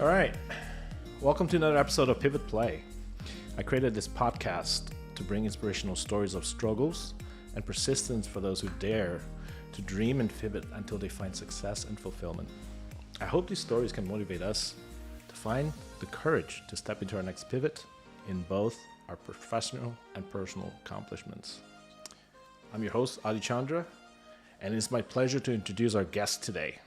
All right. Welcome to another episode of Pivot Play. I created this podcast to bring inspirational stories of struggles and persistence for those who dare to dream and pivot until they find success and fulfillment. I hope these stories can motivate us to find the courage to step into our next pivot in both our professional and personal accomplishments. I'm your host, Adhi, and it's my pleasure to introduce our guest today.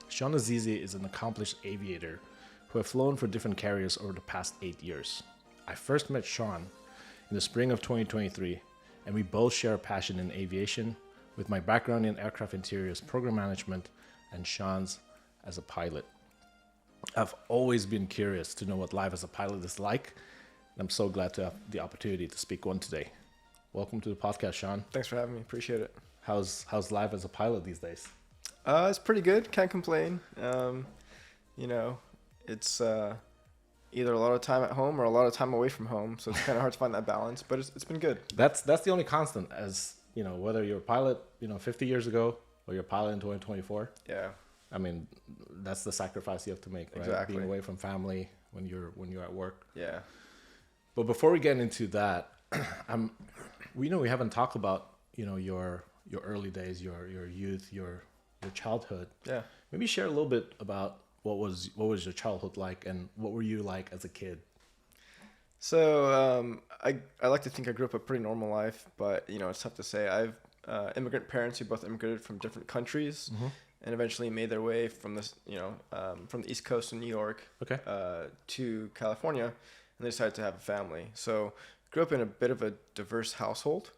Sean Azizi is an accomplished aviator who have flown for different carriers over the past 8 years. I first met Sean in the spring of 2023, and we both share a passion in aviation, with my background in aircraft interiors program management and Sean's as a pilot. I've always been curious to know what life as a pilot is like, and I'm so glad to have the opportunity to speak one today. Welcome to the podcast, Sean. Thanks for having me. Appreciate it. How's life as a pilot these days? It's pretty good. Can't complain. It's either a lot of time at home or a lot of time away from home, so it's kind of hard to find that balance. But it's been good. That's the only constant, as you know, whether you're a pilot, 50 years ago, or you're a pilot in 2024. Yeah. I mean, that's the sacrifice you have to make, right? Exactly. Being away from family when you're at work. Yeah. But before we get into that, we haven't talked about your early days, your youth, your childhood. Yeah. Maybe share a little bit about what was your childhood like, and what were you like as a kid? So I like to think I grew up a pretty normal life, but it's tough to say. I've immigrant parents who both immigrated from different countries, and eventually made their way from this from the East Coast in New York, Okay. To California, and they decided to have a family. So grew up in a bit of a diverse household,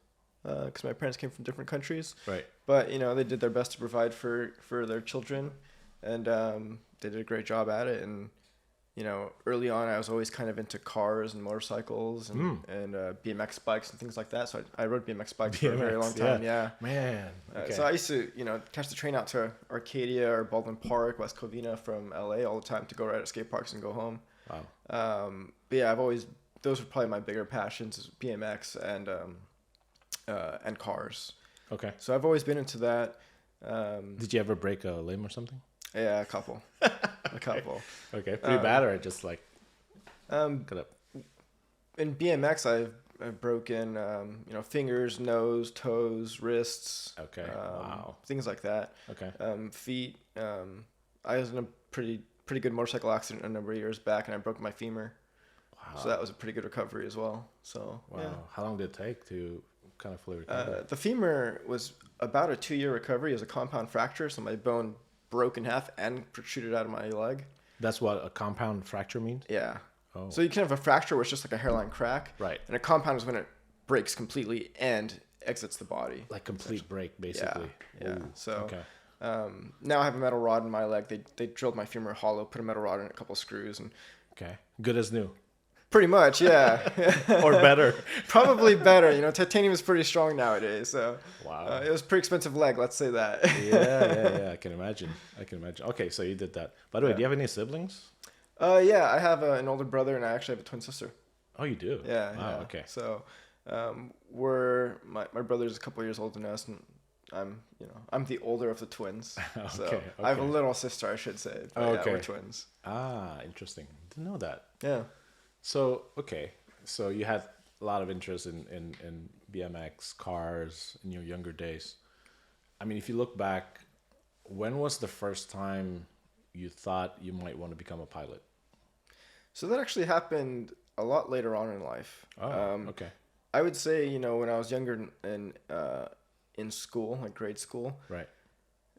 because my parents came from different countries. Right. But they did their best to provide for their children, and they did a great job at it. And early on, I was always kind of into cars and motorcycles and BMX bikes and things like that. So I rode BMX bikes for a very long time. Yeah. Man. Okay. So I used to catch the train out to Arcadia or Baldwin Park, West Covina from LA all the time to go ride at skate parks and go home. Wow. But yeah, those were probably my bigger passions, is BMX and cars. Okay. So I've always been into that. Did you ever break a limb or something? Yeah, a couple. A couple. Okay. Pretty bad, or just like cut up? In BMX, I've broken fingers, nose, toes, wrists. Okay. Wow. Things like that. Okay. Feet. I was in a pretty good motorcycle accident a number of years back, and I broke my femur. Wow. So that was a pretty good recovery as well. So wow. Yeah. How long did it take to kind of fully recover? The femur was about a 2-year recovery. It was a compound fracture, so my bone broke in half and protruded out of my leg. That's what a compound fracture means? Yeah. Oh. So you can have a fracture where it's just like a hairline crack. Right. And a compound is when it breaks completely and exits the body. Like complete break, basically. Yeah. Ooh, So okay. now I have a metal rod in my leg. They drilled my femur hollow, put a metal rod in a couple screws, and Okay. Good as new. pretty much, yeah. Or better. Probably better. Titanium is pretty strong nowadays. So Wow. it was a pretty expensive leg, let's say that. Yeah. I can imagine. Okay, so you did that. By the way, Yeah. do you have any siblings? Yeah, I have an older brother, and I actually have a twin sister. Oh, you do? Yeah. Wow, Yeah. okay. So my brother's a couple years older than us, and I'm the older of the twins. So Okay, I have a okay. little sister, I should say. But Okay. Yeah, we're twins. Ah, interesting. Didn't know that. Yeah. So, okay. So you had a lot of interest in BMX, cars in your younger days. I mean, if you look back, when was the first time you thought you might want to become a pilot? So that actually happened a lot later on in life. Oh, okay. I would say, when I was younger in school, like grade school, Right.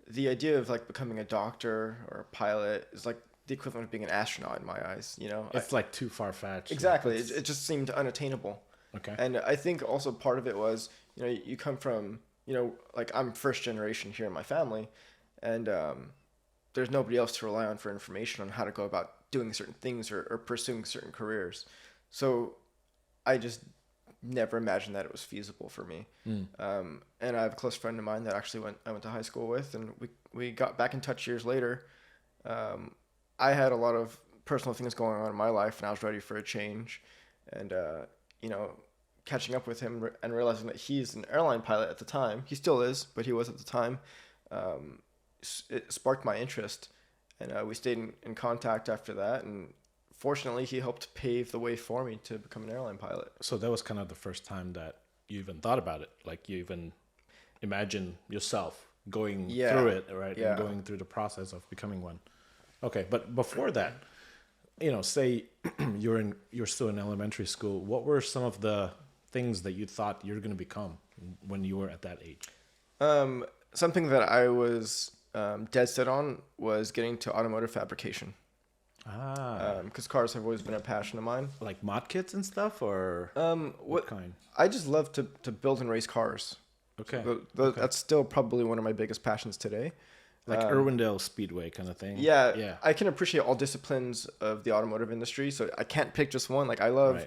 the idea of like becoming a doctor or a pilot is like the equivalent of being an astronaut in my eyes, It's like too far-fetched. Exactly. It just seemed unattainable. Okay. And I think also part of it was, you come from, like I'm first generation here in my family, and there's nobody else to rely on for information on how to go about doing certain things or pursuing certain careers. So I just never imagined that it was feasible for me. And I have a close friend of mine that actually I went to high school with, and we got back in touch years later. I had a lot of personal things going on in my life, and I was ready for a change. And, catching up with him and realizing that he's an airline pilot at the time. He still is, but he was at the time. It sparked my interest. And we stayed in contact after that. And fortunately, he helped pave the way for me to become an airline pilot. So that was kind of the first time that you even thought about it. Like you even imagine yourself going through it, right? Yeah. And going through the process of becoming one. Okay, but before that, say you're still in elementary school. What were some of the things that you thought you're going to become when you were at that age? Something that I was dead set on was getting to automotive fabrication. Because cars have always been a passion of mine. Like mod kits and stuff, or what kind? I just love to build and race cars. Okay. That's still probably one of my biggest passions today. Like Irwindale Speedway kind of thing. Yeah. I can appreciate all disciplines of the automotive industry, so I can't pick just one. Like I love,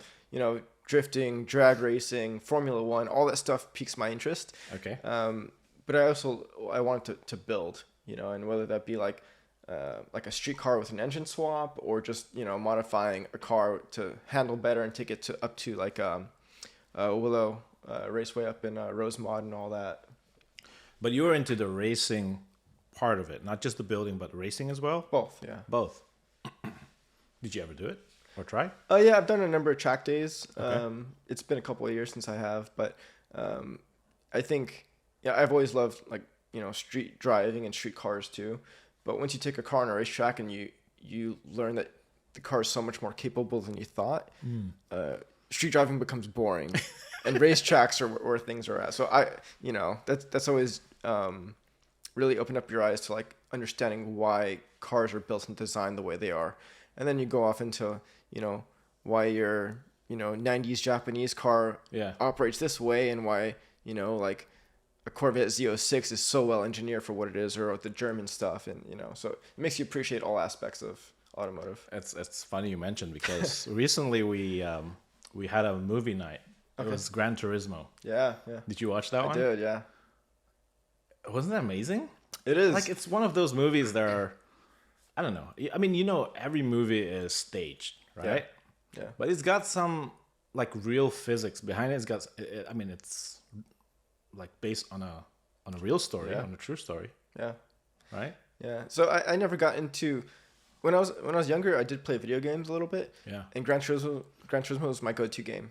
drifting, drag racing, Formula One, all that stuff piques my interest. Okay. But I wanted to build, and whether that be like a street car with an engine swap, or just modifying a car to handle better and take it up to like Willow Raceway up in Rosemont and all that. But you were into the racing part of it, not just the building, but racing as well? Both, yeah. Both. Did you ever do it or try? Yeah, I've done a number of track days. Okay. It's been a couple of years since I have, but I think, I've always loved street driving and street cars too. But once you take a car on a racetrack and you learn that the car is so much more capable than you thought, street driving becomes boring, and racetracks are where things are at. So that's always really opened up your eyes to like understanding why cars are built and designed the way they are. And then you go off into, why your, 90s Japanese car operates this way, and why, like a Corvette Z06 is so well engineered for what it is, or the German stuff. And, so it makes you appreciate all aspects of automotive. It's funny you mentioned, because recently we had a movie night. It was Gran Turismo. Yeah. Did you watch that one? I did, yeah. Wasn't that amazing? It is. Like, it's one of those movies that are, I don't know. I mean, every movie is staged, right? Yeah. But it's got some like real physics behind it. It's like based on a real story, on a true story. Yeah. Right? Yeah. So I never got into, when I was younger, I did play video games a little bit. Yeah. And Gran Turismo was my go-to game.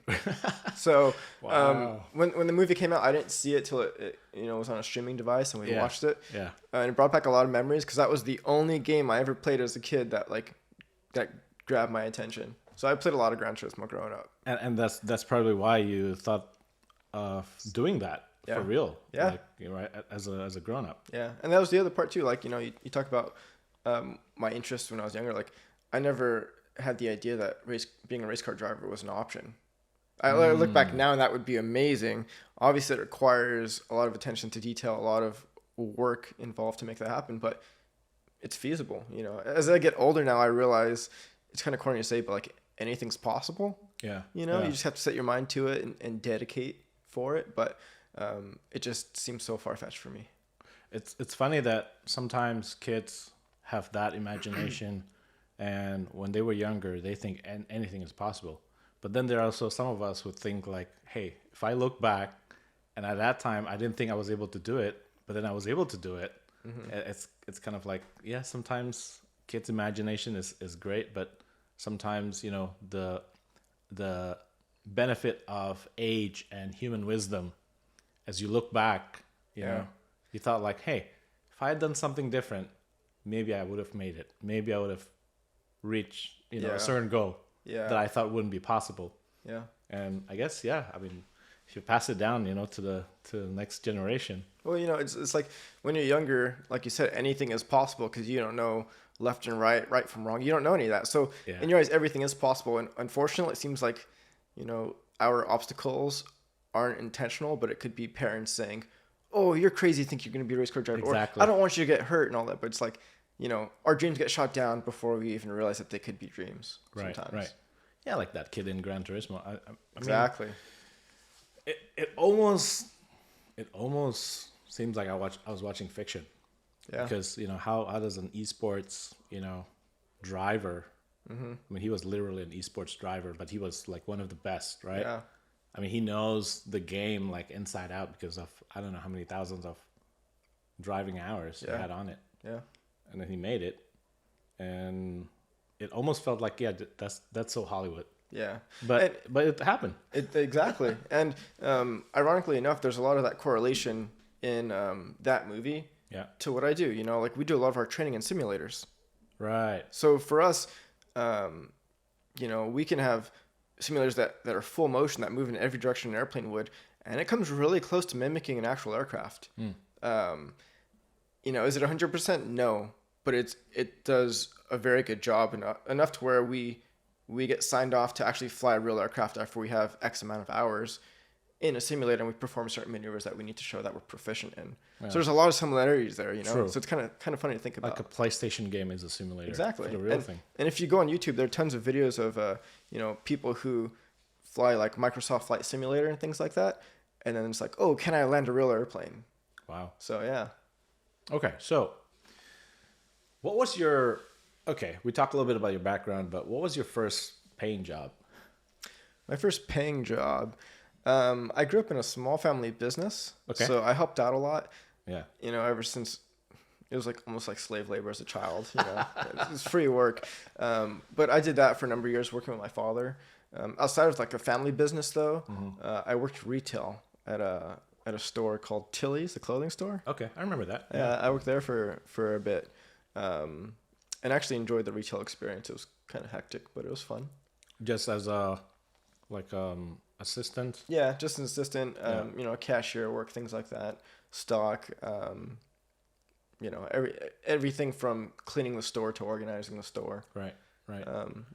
So wow. When the movie came out, I didn't see it till it was on a streaming device, and we watched it. Yeah. And it brought back a lot of memories, because that was the only game I ever played as a kid that grabbed my attention. So I played a lot of Gran Turismo growing up. And that's probably why you thought of doing that for real. Yeah. Like, right, as a grown up. Yeah. And that was the other part too. Like, you talk about my interest when I was younger. Like, I never had the idea that being a race car driver was an option. I look back now, and that would be amazing. Obviously, it requires a lot of attention to detail, a lot of work involved to make that happen, but it's feasible. As I get older now, I realize it's kind of corny to say, but like, anything's possible. Yeah. You just have to set your mind to it and dedicate for it. But it just seems so far-fetched for me. It's funny that sometimes kids have that imagination, and when they were younger, they think anything is possible. But then there are also some of us who think like, hey, if I look back, and at that time I didn't think I was able to do it, but then I was able to do it. Mm-hmm. It's kind of like, sometimes kids' imagination is great, but sometimes the benefit of age and human wisdom, as you look back, you thought like, hey, if I had done something different, maybe I would have made it. Maybe I would have reached a certain goal that I thought wouldn't be possible. Yeah. And I guess if you pass it down, to the next generation. Well, it's like when you're younger, like you said, anything is possible, because you don't know left and right from wrong. You don't know any of that. So in your eyes, everything is possible. And unfortunately, it seems like, our obstacles aren't intentional, but it could be parents saying, oh, you're crazy, think you're going to be a race car driver. Exactly. Or I don't want you to get hurt and all that. But it's like, our dreams get shot down before we even realize that they could be dreams sometimes. Right. Yeah, like that kid in Gran Turismo. I exactly. Mean, it almost seems like I was watching fiction. Yeah. Because how does an esports driver? Mm-hmm. I mean, he was literally an esports driver, but he was like one of the best, right? Yeah. I mean, he knows the game like inside out because of I don't know how many thousands of driving hours he had on it. Yeah. And then he made it. and it almost felt like, yeah, that's so Hollywood. Yeah. But it happened. Exactly. And ironically enough, there's a lot of that correlation in that movie to what I do. You know, like we do a lot of our training in simulators. Right. So for us, you know, we can have simulators that are full motion, that move in every direction an airplane would, and it comes really close to mimicking an actual aircraft. You know, is it 100%? No, but it does a very good job, enough to where we get signed off to actually fly a real aircraft after we have X amount of hours in a simulator, and we perform certain maneuvers that we need to show that we're proficient in. Yeah. So there's a lot of similarities there, you know. True. So it's kind of funny to think about. Like a PlayStation game is a simulator. Exactly. For the real thing. And if you go on YouTube, there are tons of videos of you know, people who fly like Microsoft Flight Simulator and things like that, and then it's like, oh, can I land a real airplane? Wow. So yeah. Okay, so what was your? Okay, we talked a little bit about your background, but what was your first paying job? My first paying job. I grew up in a small family business, okay. So I helped out a lot. Yeah. You know, ever since it was like almost like slave labor as a child. You know, it was free work. But I did that for a number of years, working with my father. Outside of like a family business, though, I worked retail at a store called Tilly's, the clothing store. Okay, I remember that. Yeah, I worked there for a bit, and actually enjoyed the retail experience. It was kind of hectic, but it was fun. Just as a assistant. Yeah, just an assistant. You know, cashier work, things like that. Stock. You know, everything from cleaning the store to organizing the store. Right.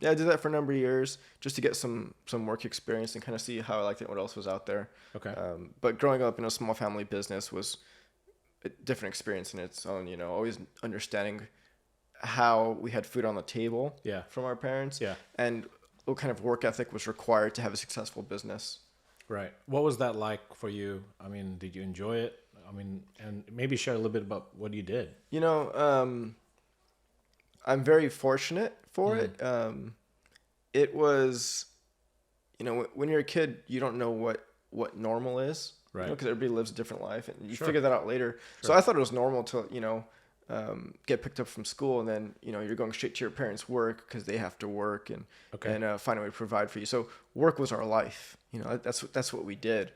Yeah, I did that for a number of years just to get some work experience and kind of see how I liked it, what else was out there. Okay. But growing up in a small family business was a different experience in its own. You know, always understanding how we had food on the table. Yeah. From our parents. Yeah. And what kind of work ethic was required to have a successful business. Right. What was that like for you? I mean, did you enjoy it? I mean, and maybe share a little bit about what you did. You know, I'm very fortunate for it. It was, you know, when you're a kid, you don't know what normal is. Right. Because everybody lives a different life, and you figure that out later. Sure. So I thought it was normal to, you know, get picked up from school, and then, you know, you're going straight to your parents' work because they have to work and find a way to provide for you. So work was our life. You know, that's what we did.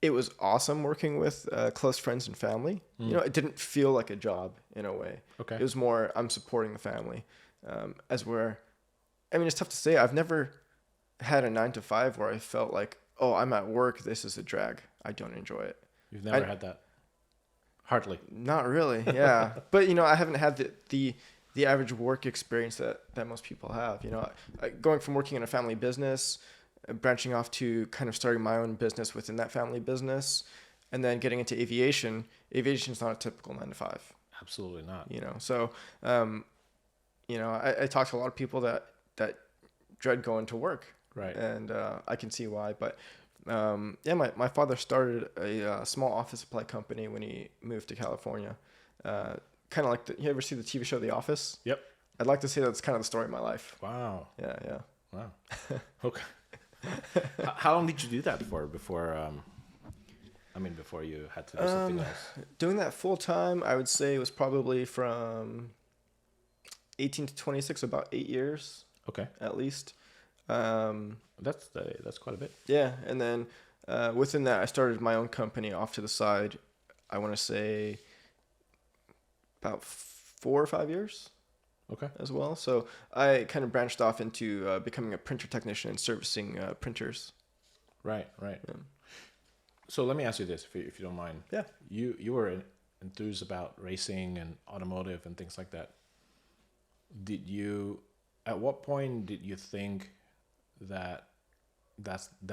It was awesome working with close friends and family. You know, it didn't feel like a job in a way. Okay. It was more, I'm supporting the family. I mean, it's tough to say. I've never had a 9-to-5 where I felt like, oh, I'm at work, this is a drag. I don't enjoy it. You've never had that? Hardly. Not really, yeah. But, you know, I haven't had the average work experience that most people have. You know, going from working in a family business, branching off to kind of starting my own business within that family business, and then getting into aviation. Aviation is not a typical 9-to-5. Absolutely not. You know, so, you know, I talk to a lot of people that dread going to work. Right. And I can see why. But, yeah, my father started a small office supply company when he moved to California. Kind of like, you ever see the TV show The Office? Yep. I'd like to say that's kind of the story of my life. Wow. Yeah. Wow. Okay. How long did you do that for before you had to do something else? Doing that full time, I would say it was probably from 18 to 26, about 8 years. Okay. At least. That's quite a bit. Yeah, and then within that, I started my own company off to the side. I want to say about 4 or 5 years. Okay. As well. So I kind of branched off into becoming a printer technician and servicing printers. Right. Yeah. So let me ask you this, if you don't mind. Yeah. You were enthused about racing and automotive and things like that. At what point did you think that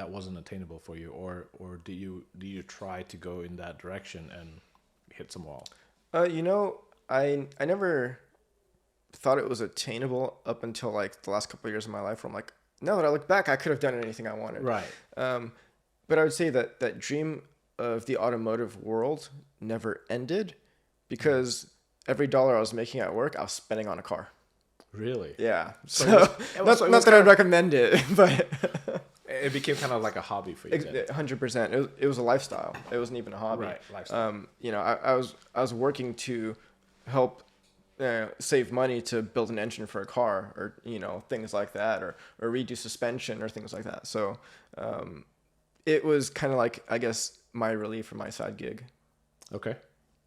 wasn't attainable for you, or do you try to go in that direction and hit some wall? You know, I never thought it was attainable up until like the last couple of years of my life, where I'm like, now that I look back, I could have done anything I wanted. Right. But I would say that dream of the automotive world never ended, because every dollar I was making at work, I was spending on a car. Really? Yeah. So not that I'd recommend it, but it became kind of like a hobby for you. 100%. It was a lifestyle. It wasn't even a hobby. Right. Lifestyle. You know, I was working to help save money to build an engine for a car, or things like that, or redo suspension or things like that. So it was kind of like, I guess, my relief from my side gig. Okay.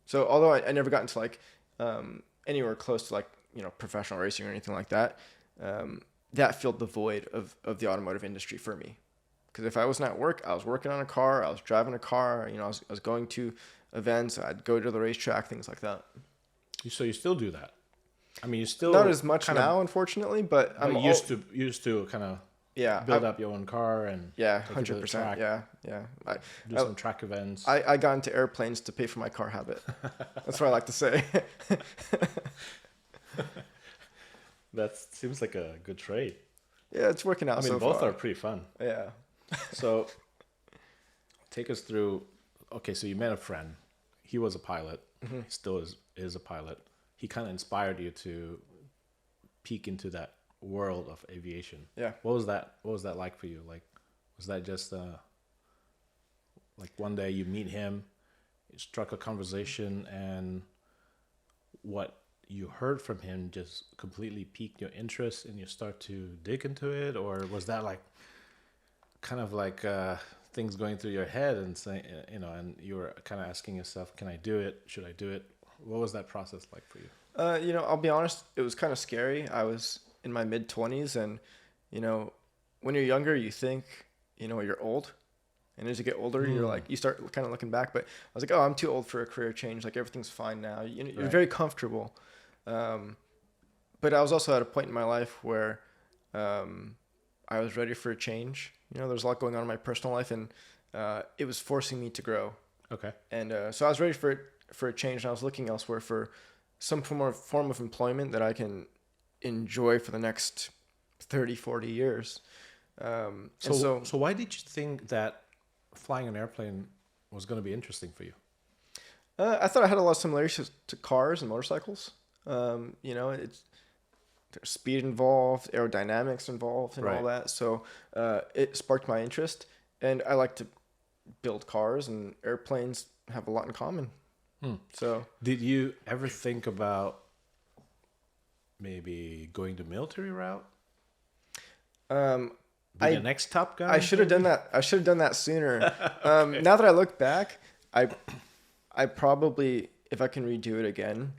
So although I never got into like anywhere close to like professional racing or anything like that, that filled the void of the automotive industry for me. Because if I wasn't at work, I was working on a car, I was driving a car, I was going to events, I'd go to the racetrack, things like that. So you still do that? I mean, you still not as much now, unfortunately, but I'm used to kind of build up your own car and 100%. Yeah. Do some track events. I got into airplanes to pay for my car habit. That's what I like to say. That seems like a good trade. Yeah, it's working out. I mean, so both far. are pretty fun. Yeah. So, take us through. Okay, so you met a friend. He was a pilot. Mm-hmm. He still is a pilot. He kind of inspired you to peek into that world of aviation. Yeah. What was that like for you? Like, was that just like one day you meet him, you struck a conversation, and what you heard from him just completely piqued your interest and you start to dig into it? Or was that like kind of like things going through your head and saying, and you were kind of asking yourself, can I do it? Should I do it? What was that process like for you? I'll be honest, it was kind of scary. I was in my mid-20s, and when you're younger, you think you're old, and as you get older, you're like, you start kind of looking back. But I was like, oh, I'm too old for a career change. Like, everything's fine now. You're very comfortable. But I was also at a point in my life where I was ready for a change. There's a lot going on in my personal life, and it was forcing me to grow. Okay. And so I was ready for a change, and I was looking elsewhere for some form of employment that I can enjoy for the next 30, 40 years. So why did you think that flying an airplane was going to be interesting for you? I thought I had a lot of similarities to cars and motorcycles. There's speed involved, aerodynamics involved, and all that. So it sparked my interest, and I like to build cars, and airplanes have a lot in common. So, did you ever think about maybe going the military route? The next Top Gun? I should have done that. I should have done that sooner. Okay. Now that I look back, I probably, if I can redo it again,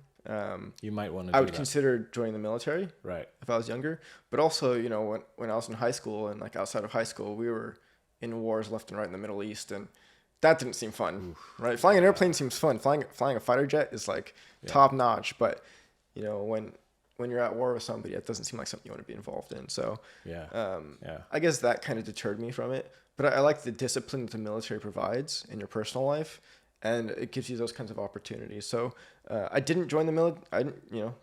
you might want to. I would consider joining the military, right? If I was younger. But also, when I was in high school and like outside of high school, we were in wars left and right in the Middle East, and that didn't seem fun, right? Flying an airplane seems fun. Flying a fighter jet is like top notch, but when you're at war with somebody, it doesn't seem like something you want to be involved in. So I guess that kind of deterred me from it. But I like the discipline that the military provides in your personal life, and it gives you those kinds of opportunities. So I didn't join the military.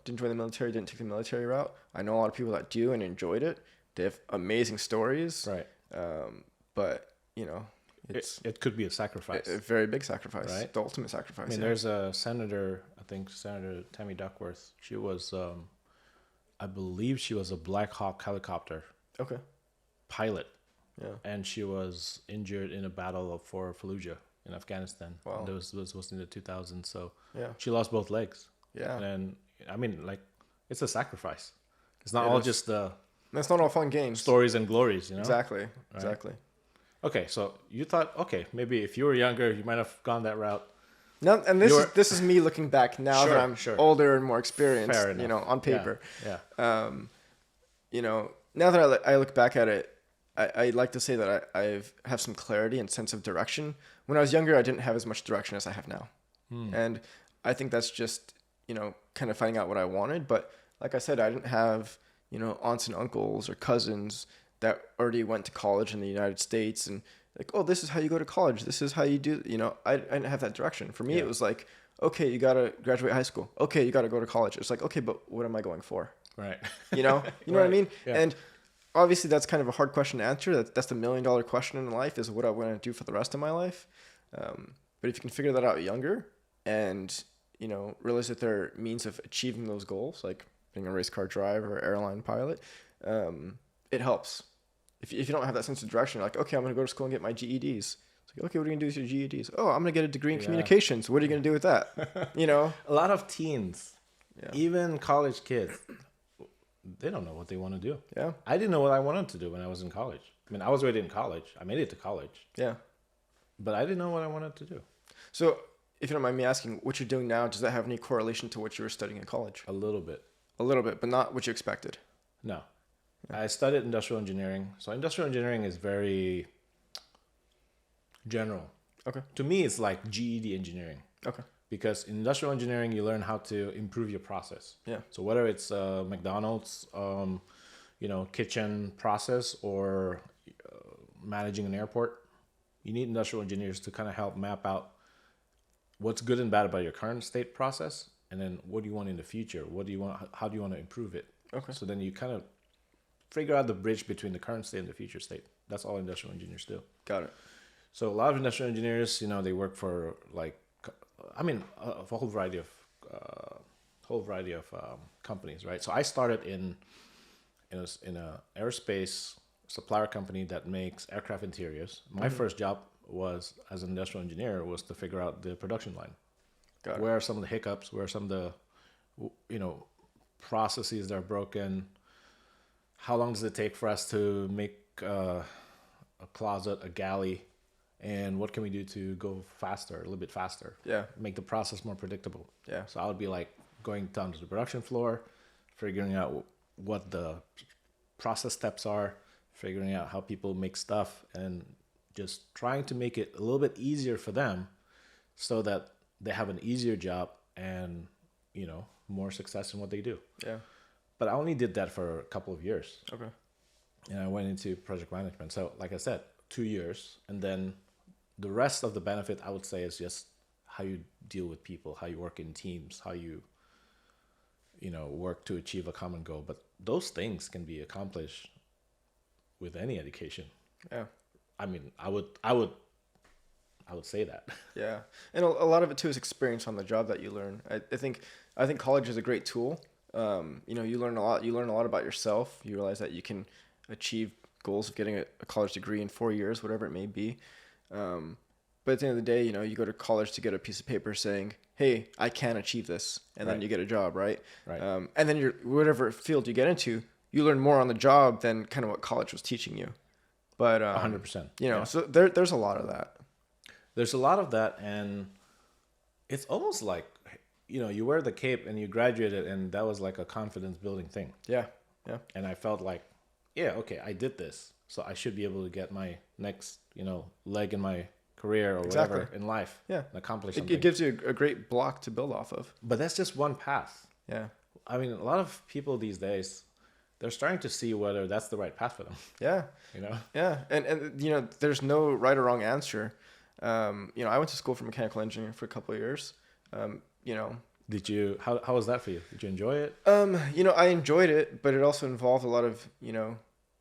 Didn't join the military. Didn't take the military route. I know a lot of people that do and enjoyed it. They have amazing stories. Right. But it could be a sacrifice. A very big sacrifice. Right. The ultimate sacrifice. I mean, there's a senator. I think Senator Tammy Duckworth. She was, I believe, she was a Black Hawk helicopter. Okay. Pilot. Yeah. And she was injured in a battle for Fallujah in Afghanistan. Wow. This was in the 2000s. So yeah, she lost both legs. Yeah. And I mean, like, it's a sacrifice. It's not all just the. It's not all fun games. Stories and glories, Exactly. Right? Exactly. Okay, so you thought, maybe if you were younger, you might have gone that route. No, and this is me looking back now that I'm older and more experienced. Fair enough. On paper. Yeah. Now that I look back at it, I like to say that I have some clarity and sense of direction. When I was younger, I didn't have as much direction as I have now, and I think that's just kind of finding out what I wanted. But like I said, I didn't have aunts and uncles or cousins that already went to college in the United States and like, oh, this is how you go to college. This is how you do. I didn't have that direction. For me, it was like, okay, you gotta graduate high school. Okay, you gotta go to college. It's like, okay, but what am I going for? Right. You know what I mean? Yeah. And obviously that's kind of a hard question to answer. That's the $1 million question in life, is what I want to do for the rest of my life. But if you can figure that out younger and, realize that there are means of achieving those goals, like being a race car driver or airline pilot, it helps. If you don't have that sense of direction, you're like, okay, I'm going to go to school and get my GEDs. It's like, okay, what are you going to do with your GEDs? Oh, I'm going to get a degree in communications. What are you going to do with that? A lot of teens Yeah. Even college kids, they don't know what they want to do. Yeah. I didn't know what I wanted to do when I was in college. I mean, I was already in college. I made it to college. Yeah. But I didn't know what I wanted to do. So, if you don't mind me asking, what you're doing now, does that have any correlation to what you were studying in college? A little bit. A little bit, but not what you expected. No. I studied industrial engineering. So industrial engineering is very general. Okay. To me, it's like GED engineering. Okay. Because in industrial engineering, you learn how to improve your process. Yeah. So whether it's McDonald's, kitchen process or managing an airport, you need industrial engineers to kind of help map out what's good and bad about your current state process, and then what do you want in the future? What do you want? How do you want to improve it? Okay. So then you kind of figure out the bridge between the current state and the future state. That's all industrial engineers do. Got it. So a lot of industrial engineers, they work for a whole variety of companies, right? So I started in a aerospace supplier company that makes aircraft interiors. My first job was as an industrial engineer was to figure out the production line. Got it. Where are some of the hiccups? Where are some of the processes that are broken? How long does it take for us to make a closet, a galley? And what can we do to go faster, a little bit faster? Yeah. Make the process more predictable. Yeah. So I would be like going down to the production floor, figuring out what the process steps are, figuring out how people make stuff, and just trying to make it a little bit easier for them so that they have an easier job and, more success in what they do. Yeah. But I only did that for a couple of years. Okay. And I went into project management. So like I said, 2 years. And then the rest of the benefit, I would say, is just how you deal with people, how you work in teams, how you, work to achieve a common goal. But those things can be accomplished with any education. Yeah. I mean, I would say that. Yeah. And a lot of it too is experience on the job that you learn. I think college is a great tool. You learn a lot. You learn a lot about yourself. You realize that you can achieve goals of getting a college degree in 4 years, whatever it may be. But at the end of the day, you go to college to get a piece of paper saying, hey, I can achieve this. And then you get a job, right? Right. And then whatever field you get into, you learn more on the job than kind of what college was teaching you. But 100%. So there's a lot of that. There's a lot of that, and it's almost like, you wear the cape and you graduated, and that was like a confidence building thing. Yeah. Yeah. And I felt like, yeah, okay, I did this, so I should be able to get my next, leg in my career or whatever in life. Yeah. And accomplish something. It gives you a great block to build off of. But that's just one path. Yeah. I mean, a lot of people these days, they're starting to see whether that's the right path for them. Yeah. Yeah. And there's no right or wrong answer. I went to school for mechanical engineering for a couple of years. Did you, how was that for you? Did you enjoy it? I enjoyed it, but it also involved a lot of,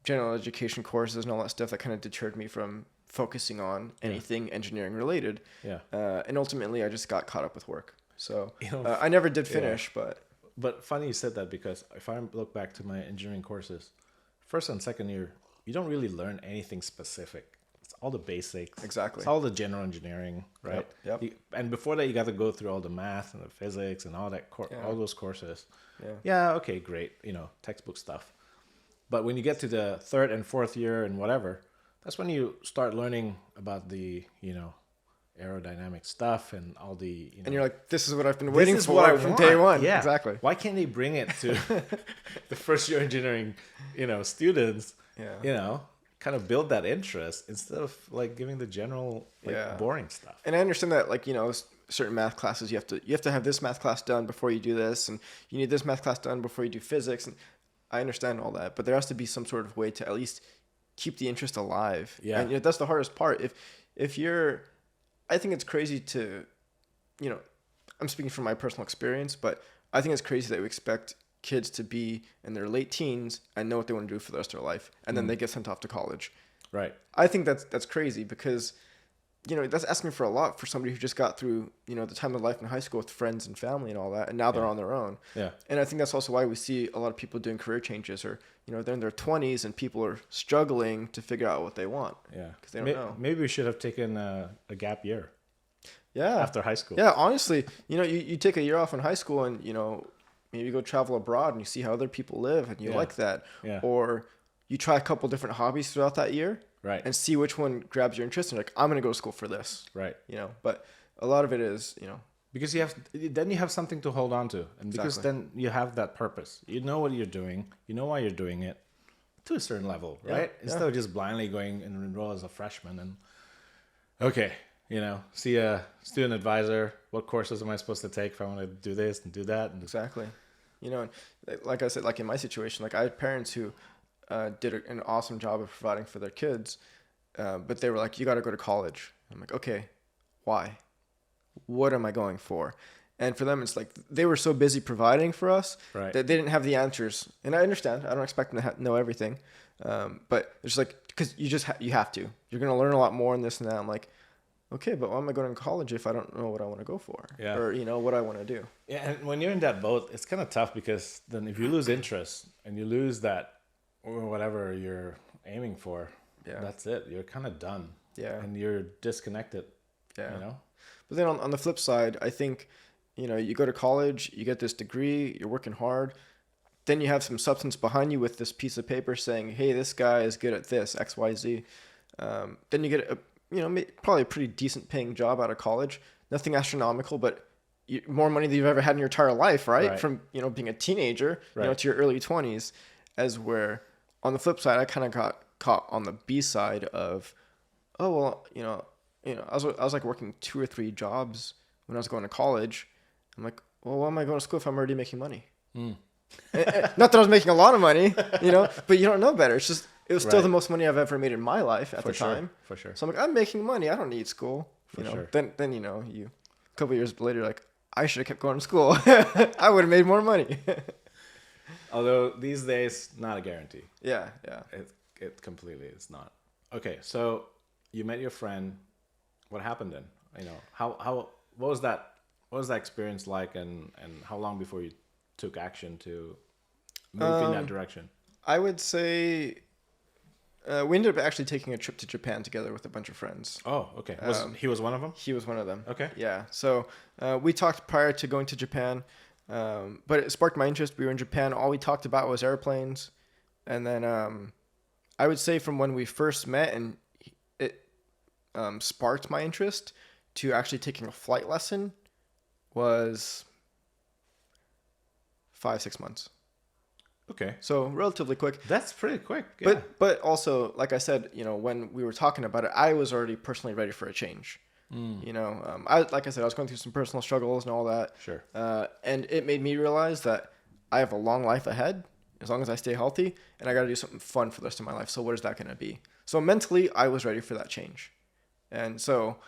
general education courses and all that stuff that kind of deterred me from focusing on anything engineering related. Yeah. And ultimately I just got caught up with work. So I never did finish, But funny you said that, because if I look back to my engineering courses, first and second year, you don't really learn anything specific. It's all the basics. Exactly. It's all the general engineering, right? Yep. And before that, you got to go through all the math and the physics and all that, all those courses. Yeah. Yeah. Okay. Great. Textbook stuff. But when you get to the third and fourth year and whatever, that's when you start learning about the, aerodynamic stuff and all the, and you're like, this is what I've been waiting for from day one. Yeah. Exactly. Why can't they bring it to the first year engineering, students, kind of build that interest instead of like giving the general boring stuff. And I understand that certain math classes, you have to have this math class done before you do this, and you need this math class done before you do physics. And I understand all that, but there has to be some sort of way to at least keep the interest alive. Yeah. And that's the hardest part. If you're, I think it's crazy to, I'm speaking from my personal experience, but I think it's crazy that we expect kids to be in their late teens and know what they want to do for the rest of their life, and then they get sent off to college. Right. I think that's crazy, because that's asking for a lot for somebody who just got through the time of life in high school with friends and family and all that, and now they're on their own. Yeah. And I think that's also why we see a lot of people doing career changes, or they're in their 20s and people are struggling to figure out what they want. Yeah. Because they don't know. Maybe we should have taken a gap year. Yeah. After high school. Yeah, honestly, you take a year off in high school and maybe you go travel abroad and you see how other people live and you like that. Yeah. Or you try a couple different hobbies throughout that year. Right. And see which one grabs your interest. And you're like, I'm going to go to school for this. Right. But a lot of it is, because you have something to hold on to, and because then you have that purpose. You know what you're doing. You know why you're doing it, to a certain level, right? Instead of just blindly going and enroll as a freshman and see a student advisor. What courses am I supposed to take if I want to do this and do that? And exactly. And like I said, like in my situation, like I had parents who did an awesome job of providing for their kids, but they were like, you got to go to college. I'm like, okay, why? What am I going for? And for them, it's like they were so busy providing for us that they didn't have the answers. And I understand. I don't expect them to know everything. But it's just like, because you have to. You're going to learn a lot more in this and that. I'm like, okay, but why am I going to college if I don't know what I want to go for? Yeah. Or, what I want to do? Yeah, and when you're in that boat, it's kind of tough because then if you lose interest and you lose that or whatever you're aiming for, that's it. You're kind of done. Yeah. And you're disconnected. Yeah. But then on the flip side, I think, you go to college, you get this degree, you're working hard. Then you have some substance behind you with this piece of paper saying, hey, this guy is good at this, X, Y, Z. Then you get probably a pretty decent paying job out of college. Nothing astronomical, but more money than you've ever had in your entire life, right? From, being a teenager, to your early 20s. As where on the flip side, I kind of got caught on the B side of, oh, well, I was like working 2 or 3 jobs when I was going to college. I'm like, well, why am I going to school if I'm already making money? Not that I was making a lot of money, but you don't know better. It was still the most money I've ever made in my life at the time. For sure. So I'm like, I'm making money. I don't need school. Then a couple of years later, like, I should have kept going to school. I would have made more money. Although these days, not a guarantee. Yeah. It completely is not. Okay, so you met your friend. What happened then? What was that experience like, and how long before you took action to move in that direction? I would say we ended up actually taking a trip to Japan together with a bunch of friends. Oh, okay. He was one of them? He was one of them. Okay. Yeah. So we talked prior to going to Japan, but it sparked my interest. We were in Japan. All we talked about was airplanes. And then I would say from when we first met and it sparked my interest to actually taking a flight lesson was 5-6 months. Okay. So relatively quick. That's pretty quick. Yeah. But also, like I said, when we were talking about it, I was already personally ready for a change. Like I said, I was going through some personal struggles and all that. Sure. And it made me realize that I have a long life ahead as long as I stay healthy, and I got to do something fun for the rest of my life. So what is that going to be? So mentally, I was ready for that change. And so,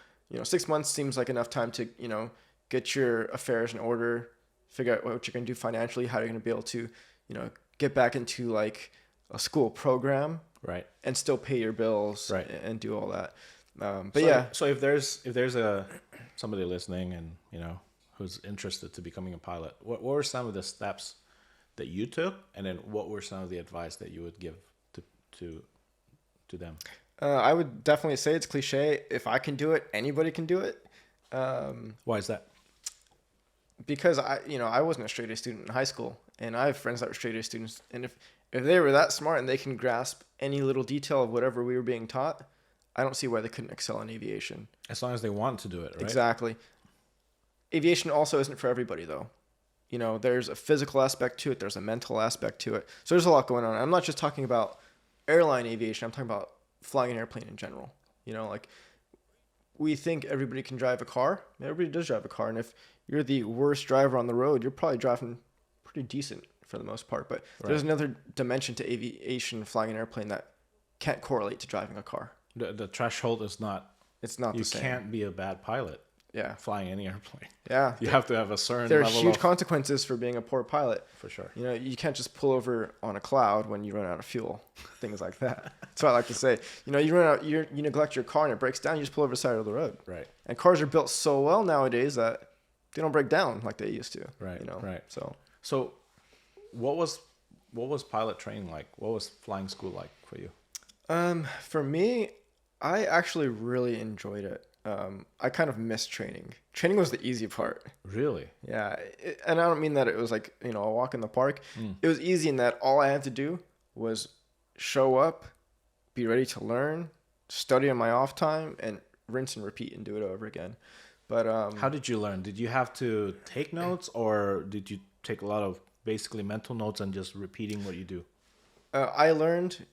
6 months seems like enough time to, get your affairs in order, figure out what you're going to do financially, how you're going to be able to, get back into like a school program, right, and still pay your bills, right, and do all that. So if there's somebody listening and who's interested to becoming a pilot, what were some of the steps that you took, and then what were some of the advice that you would give to them? I would definitely say it's cliche. If I can do it, anybody can do it. Why is that? Because I wasn't a straight A student in high school, and I have friends that were straight A students, and if they were that smart and they can grasp any little detail of whatever we were being taught, I don't see why they couldn't excel in aviation. As long as they want to do it, right? Exactly. Aviation also isn't for everybody, though. There's a physical aspect to it. There's a mental aspect to it. So there's a lot going on. I'm not just talking about airline aviation. I'm talking about flying an airplane in general. Like we think everybody can drive a car. Everybody does drive a car. And if you're the worst driver on the road, you're probably driving pretty decent for the most part. But there's another dimension to aviation, flying an airplane, that can't correlate to driving a car. The threshold is not. It's not the same. You can't be a bad pilot. Yeah. Flying any airplane. Yeah. You have to have a certain level. There are huge consequences for being a poor pilot. For sure. You can't just pull over on a cloud when you run out of fuel. Things like that. That's what I like to say. You neglect your car and it breaks down, you just pull over the side of the road. Right. And cars are built so well nowadays that they don't break down like they used to. Right. Right. So what was pilot training like? What was flying school like for you? For me, I actually really enjoyed it. I kind of missed training. Training was the easy part. Really? Yeah, and I don't mean that it was like, you know, a walk in the park. Mm. It was easy in that all I had to do was show up, be ready to learn, study on my off time, and rinse and repeat and do it over again. But How did you learn? Did you have to take notes, or did you take a lot of basically mental notes and just repeating what you do? I learned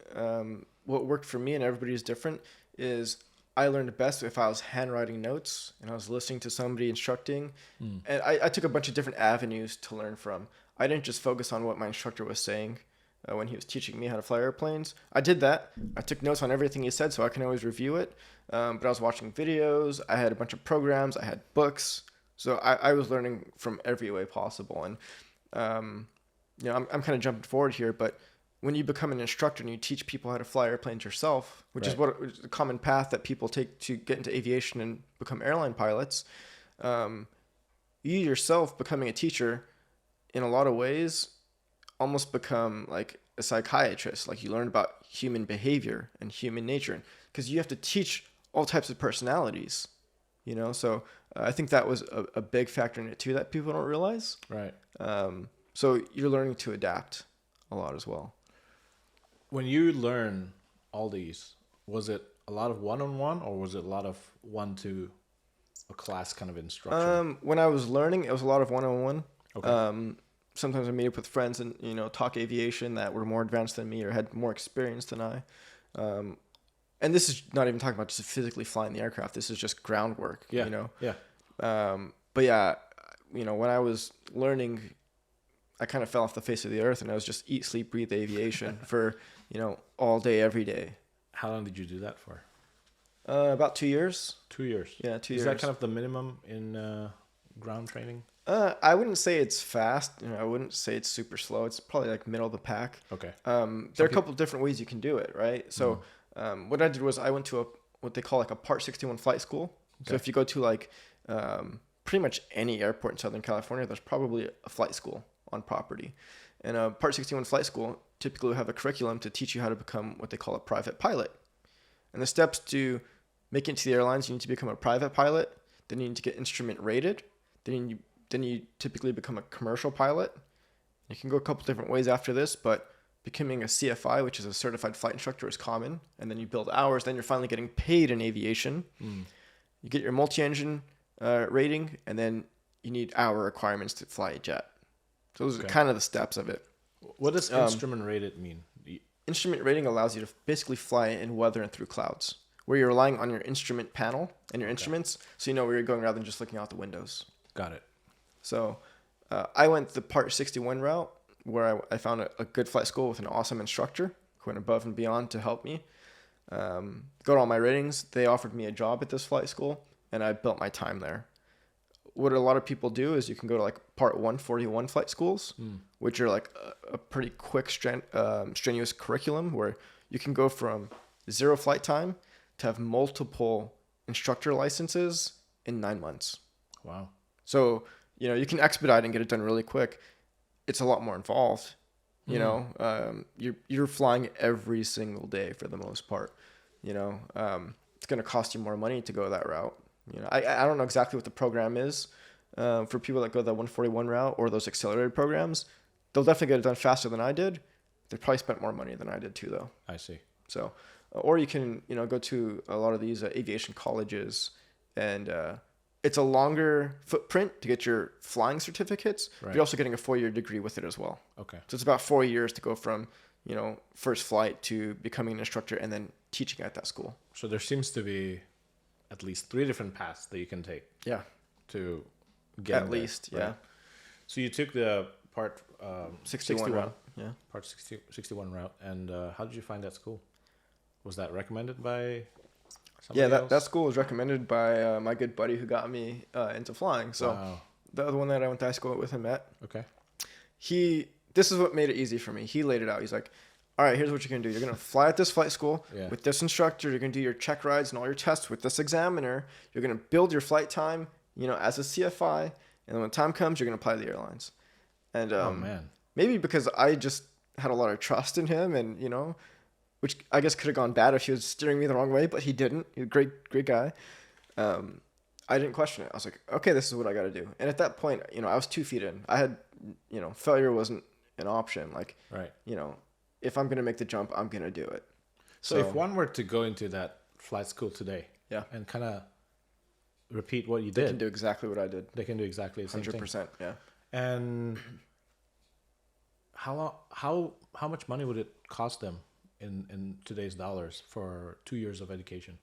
what worked for me, and everybody's different, is I learned best if I was handwriting notes and I was listening to somebody instructing. And I took a bunch of different avenues to learn from. I didn't just focus on what my instructor was saying when he was teaching me how to fly airplanes. I did that. I took notes on everything he said so I can always review it. But I was watching videos. I had a bunch of programs. I had books. So I was learning from every way possible. And, you know, I'm kind of jumping forward here, but when you become an instructor and you teach people how to fly airplanes yourself, which is which is the common path that people take to get into aviation and become airline pilots, you yourself becoming a teacher in a lot of ways almost become like a psychiatrist. Like you learn about human behavior and human nature because you have to teach all types of personalities, you know? So I think that was a big factor in it too that people don't realize. Right. So you're learning to adapt a lot as well. When you learn all these, was it a lot of one-on-one or was it a lot of one to a class kind of instruction? When I was learning, it was a lot of one-on-one. Okay. Sometimes I meet up with friends and, you know, talk aviation that were more advanced than me or had more experience than I. And this is not even talking about just physically flying the aircraft. This is just groundwork, Yeah. you know? Yeah. But yeah, you know, when I was learning, I kind of fell off the face of the earth and I was just eat, sleep, breathe aviation for, you know, all day, every day. How long did you do that for? About 2 years. 2 years. Yeah, 2 years. Is that kind of the minimum in ground training? I wouldn't say it's fast. You know, I wouldn't say it's super slow. It's probably like middle of the pack. Okay. There are a couple of different ways you can do it, right? So what I did was I went to what they call like a Part 61 flight school. Okay. So if you go to like pretty much any airport in Southern California, there's probably a flight school on property. And a Part 61 flight school typically will have a curriculum to teach you how to become what they call a private pilot. And the steps to make it to the airlines, you need to become a private pilot. Then you need to get instrument rated. Then you typically become a commercial pilot. You can go a couple different ways after this, but becoming a CFI, which is a certified flight instructor, is common. And then you build hours. Then you're finally getting paid in aviation. You get your multi-engine rating, and then you need hour requirements to fly a jet. So those are kind of the steps of it. What does instrument rated mean? Instrument rating allows you to basically fly in weather and through clouds, where you're relying on your instrument panel and your instruments, so you know where you're going rather than just looking out the windows. Got it. So I went the Part 61 route, where I found a good flight school with an awesome instructor who went above and beyond to help me. Got all my ratings. They offered me a job at this flight school, and I built my time there. What a lot of people do is you can go to like Part 141 flight schools, which are like a pretty quick, strenuous curriculum where you can go from 0 flight time to have multiple instructor licenses in 9 months. Wow. So, you know, you can expedite and get it done really quick. It's a lot more involved. You know, you're flying every single day for the most part. You know, it's going to cost you more money to go that route. You know, I don't know exactly what the program is for people that go the 141 route or those accelerated programs. They'll definitely get it done faster than I did. They probably spent more money than I did too, though. I see. So, or you can, you know, go to a lot of these aviation colleges, and it's a longer footprint to get your flying certificates. Right. But you're also getting a 4-year degree with it as well. Okay. So it's about 4 years to go from, you know, first flight to becoming an instructor and then teaching at that school. So there seems to be at least 3 different paths that you can take. Yeah. To get at least, right? Yeah. So you took the Part 61 route. Yeah. Part 61 route. And how did you find that school? Was that recommended by somebody else? That school was recommended by my good buddy who got me into flying. So the other one that I went to high school with him at. Okay. This is what made it easy for me. He laid it out. He's like, all right, here's what you're going to do. You're going to fly at this flight school with this instructor. You're going to do your check rides and all your tests with this examiner. You're going to build your flight time, you know, as a CFI. And then when time comes, you're going to apply to the airlines. And maybe because I just had a lot of trust in him and, you know, which I guess could have gone bad if he was steering me the wrong way, but he didn't. He's a great guy. I didn't question it. I was like, okay, this is what I got to do. And at that point, I was 2 feet in. I had, failure wasn't an option. Like, Right. If I'm going to make the jump, I'm going to do it. So if one were to go into that flight school today, yeah, and kind of repeat what you they did, can do exactly what I did. they can do exactly the same 100%, thing. yeah. And how much money would it cost them in today's dollars for 2 years of education?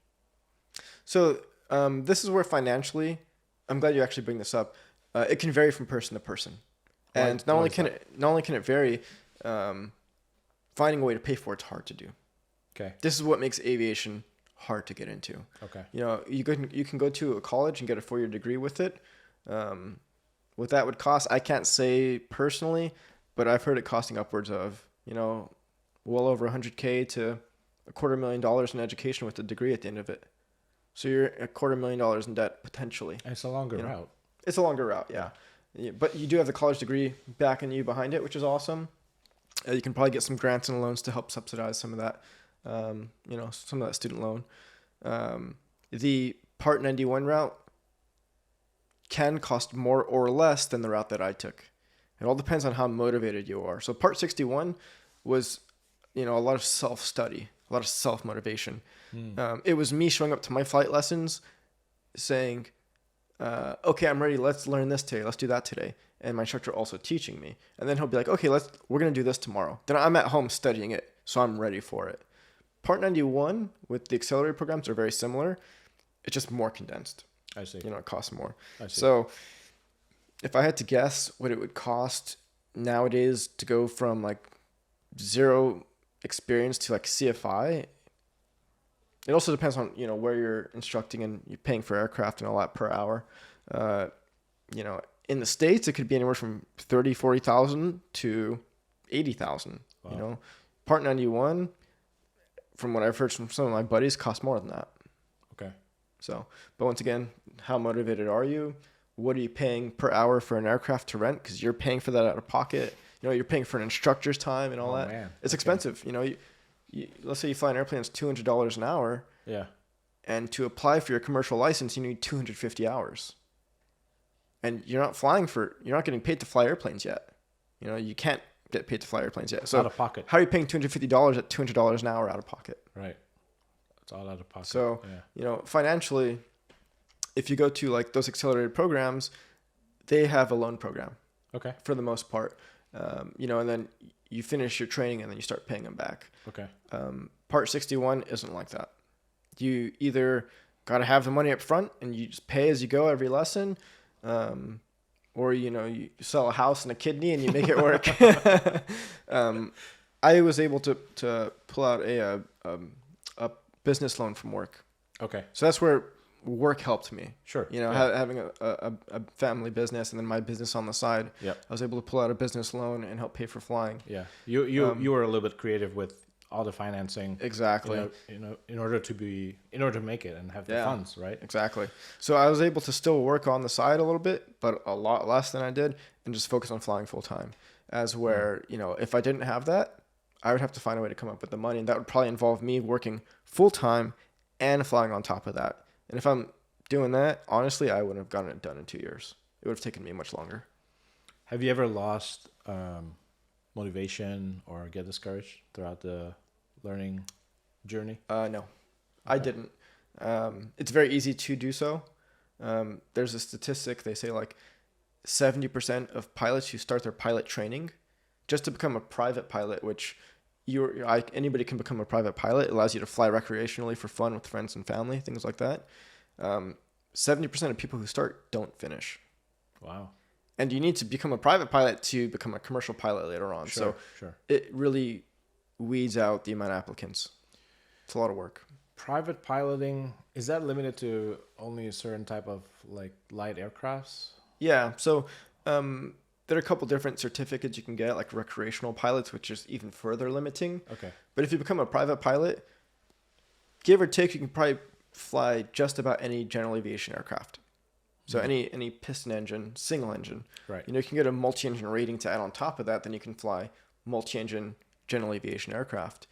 So this is where financially, I'm glad you actually bring this up. It can vary from person to person, and not only can it vary, finding a way to pay for it's hard to do. Okay. This is what makes aviation hard to get into. Okay. You can go to a college and get a 4-year degree with it. What that would cost, I can't say personally, but I've heard it costing upwards of well over $100K to $250,000 in education with a degree at the end of it. So you're $250,000 in debt potentially. And it's a longer route. It's a longer route, yeah. But you do have the college degree backing you behind it, which is awesome. You can probably get some grants and loans to help subsidize some of that, some of that student loan. The Part 91 route can cost more or less than the route that I took. It all depends on how motivated you are. So Part 61 was, a lot of self-study, a lot of self-motivation. It was me showing up to my flight lessons saying, okay, I'm ready. Let's learn this today. Let's do that today. And my instructor also teaching me. And then he'll be like, okay, we're going to do this tomorrow. Then I'm at home studying it, so I'm ready for it. Part 91 with the accelerator programs are very similar. It's just more condensed. I see. It costs more. I see. So if I had to guess what it would cost nowadays to go from like zero experience to like CFI, it also depends on, where you're instructing and you're paying for aircraft and all that per hour. In the States, it could be anywhere from 30, 40,000 to 80,000. Wow. Part 91, from what I've heard from some of my buddies, costs more than that. Okay. So, but once again, how motivated are you? What are you paying per hour for an aircraft to rent? Because you're paying for that out of pocket. You're paying for an instructor's time and all that. Man. It's expensive. Let's say you fly an airplane, it's $200 an hour. Yeah. And to apply for your commercial license, you need 250 hours. And you're not getting paid to fly airplanes yet. You can't get paid to fly airplanes yet. So out of pocket. How are you paying $250 at $200 an hour out of pocket? Right. It's all out of pocket. So, financially, if you go to like those accelerated programs, they have a loan program. Okay. For the most part. And then you finish your training and then you start paying them back. Okay. Part 61 isn't like that. You either got to have the money up front and you just pay as you go every lesson, or you sell a house and a kidney and you make it work. I was able to pull out a business loan from work. Okay. So that's where work helped me. Sure. Having a family business and then my business on the side. Yep. I was able to pull out a business loan and help pay for flying. Yeah. You were a little bit creative with all the financing. Exactly. In order to make it and have the funds, right? Exactly. So I was able to still work on the side a little bit, but a lot less than I did, and just focus on flying full time. As where, if I didn't have that, I would have to find a way to come up with the money, and that would probably involve me working full time and flying on top of that. And if I'm doing that, honestly, I wouldn't have gotten it done in 2 years. It would have taken me much longer. Have you ever lost motivation or get discouraged throughout the learning journey? No, okay. I didn't. It's very easy to do so. There's a statistic, they say like 70% of pilots who start their pilot training just to become a private pilot, which anybody can become a private pilot. It allows you to fly recreationally for fun with friends and family, things like that. 70% of people who start don't finish. Wow. And you need to become a private pilot to become a commercial pilot later on. Sure. It really weeds out the amount of applicants. It's a lot of work. Private piloting, is that limited to only a certain type of like light aircrafts? Yeah. So there are a couple different certificates you can get, like recreational pilots, which is even further limiting. Okay. But if you become a private pilot, give or take, you can probably fly just about any general aviation aircraft. So any piston engine, single engine. Right. You can get a multi-engine rating to add on top of that. Then you can fly multi-engine general aviation aircraft.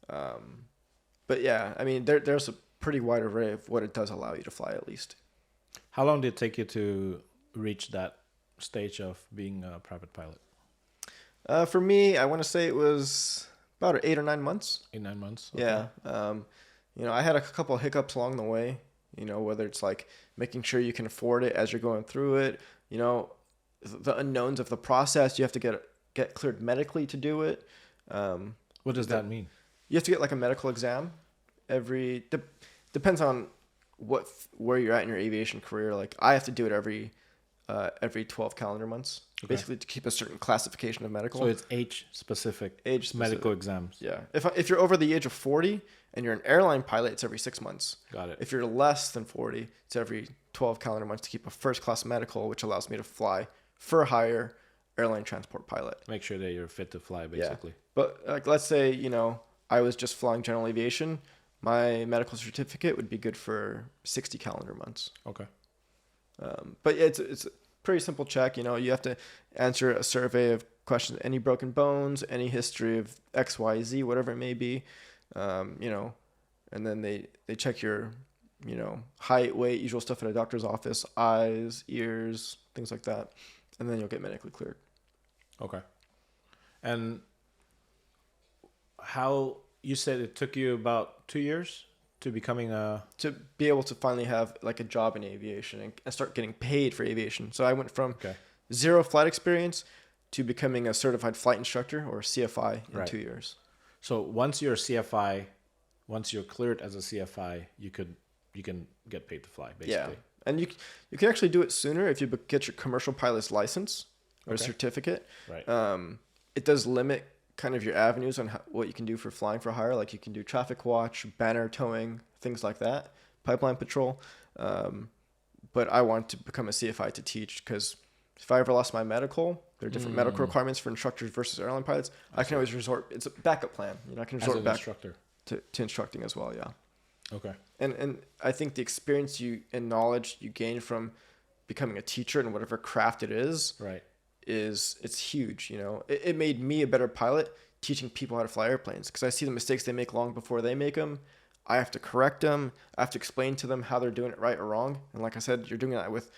But yeah, I mean, there's a pretty wide array of what it does allow you to fly, at least. How long did it take you to reach that stage of being a private pilot? For me, I want to say it was about 8 or 9 months. 8, 9 months. Okay. Yeah. I had a couple of hiccups along the way, whether it's like making sure you can afford it as you're going through it, the unknowns of the process. You have to get cleared medically to do it. What does that mean? You have to get like a medical exam depends on where you're at in your aviation career. Like I have to do it every 12 calendar months, basically to keep a certain classification of medical. So it's age specific medical exams. Yeah. If you're over the age of 40 and you're an airline pilot, it's every 6 months. Got it. If you're less than 40, it's every 12 calendar months to keep a first class medical, which allows me to fly for hire airline transport pilot. Make sure that you're fit to fly, basically. Yeah. But like, let's say, I was just flying general aviation. My medical certificate would be good for 60 calendar months. Okay. But it's a pretty simple check. You have to answer a survey of questions, any broken bones, any history of X, Y, Z, whatever it may be. And then they check your, height, weight, usual stuff at a doctor's office, eyes, ears, things like that. And then you'll get medically cleared. Okay. And how you said it took you about 2 years to becoming to be able to finally have like a job in aviation and start getting paid for aviation. So I went from zero flight experience to becoming a certified flight instructor or CFI in 2 years. So once you're a CFI, once you're cleared as a CFI, you can get paid to fly, basically. Yeah. And you can actually do it sooner if you get your commercial pilot's license or certificate. Right. It does limit kind of your avenues on what you can do for flying for hire. Like you can do traffic watch, banner towing, things like that, pipeline patrol. But I want to become a CFI to teach because if I ever lost my medical, there are different medical requirements for instructors versus airline pilots. I can always resort. It's a backup plan. I can resort back instructor to instructing as well. Yeah. Okay. And I think the experience and knowledge you gain from becoming a teacher in whatever craft it is, it's huge. It made me a better pilot teaching people how to fly airplanes because I see the mistakes they make long before they make them. I have to correct them. I have to explain to them how they're doing it right or wrong. And like I said, you're doing that with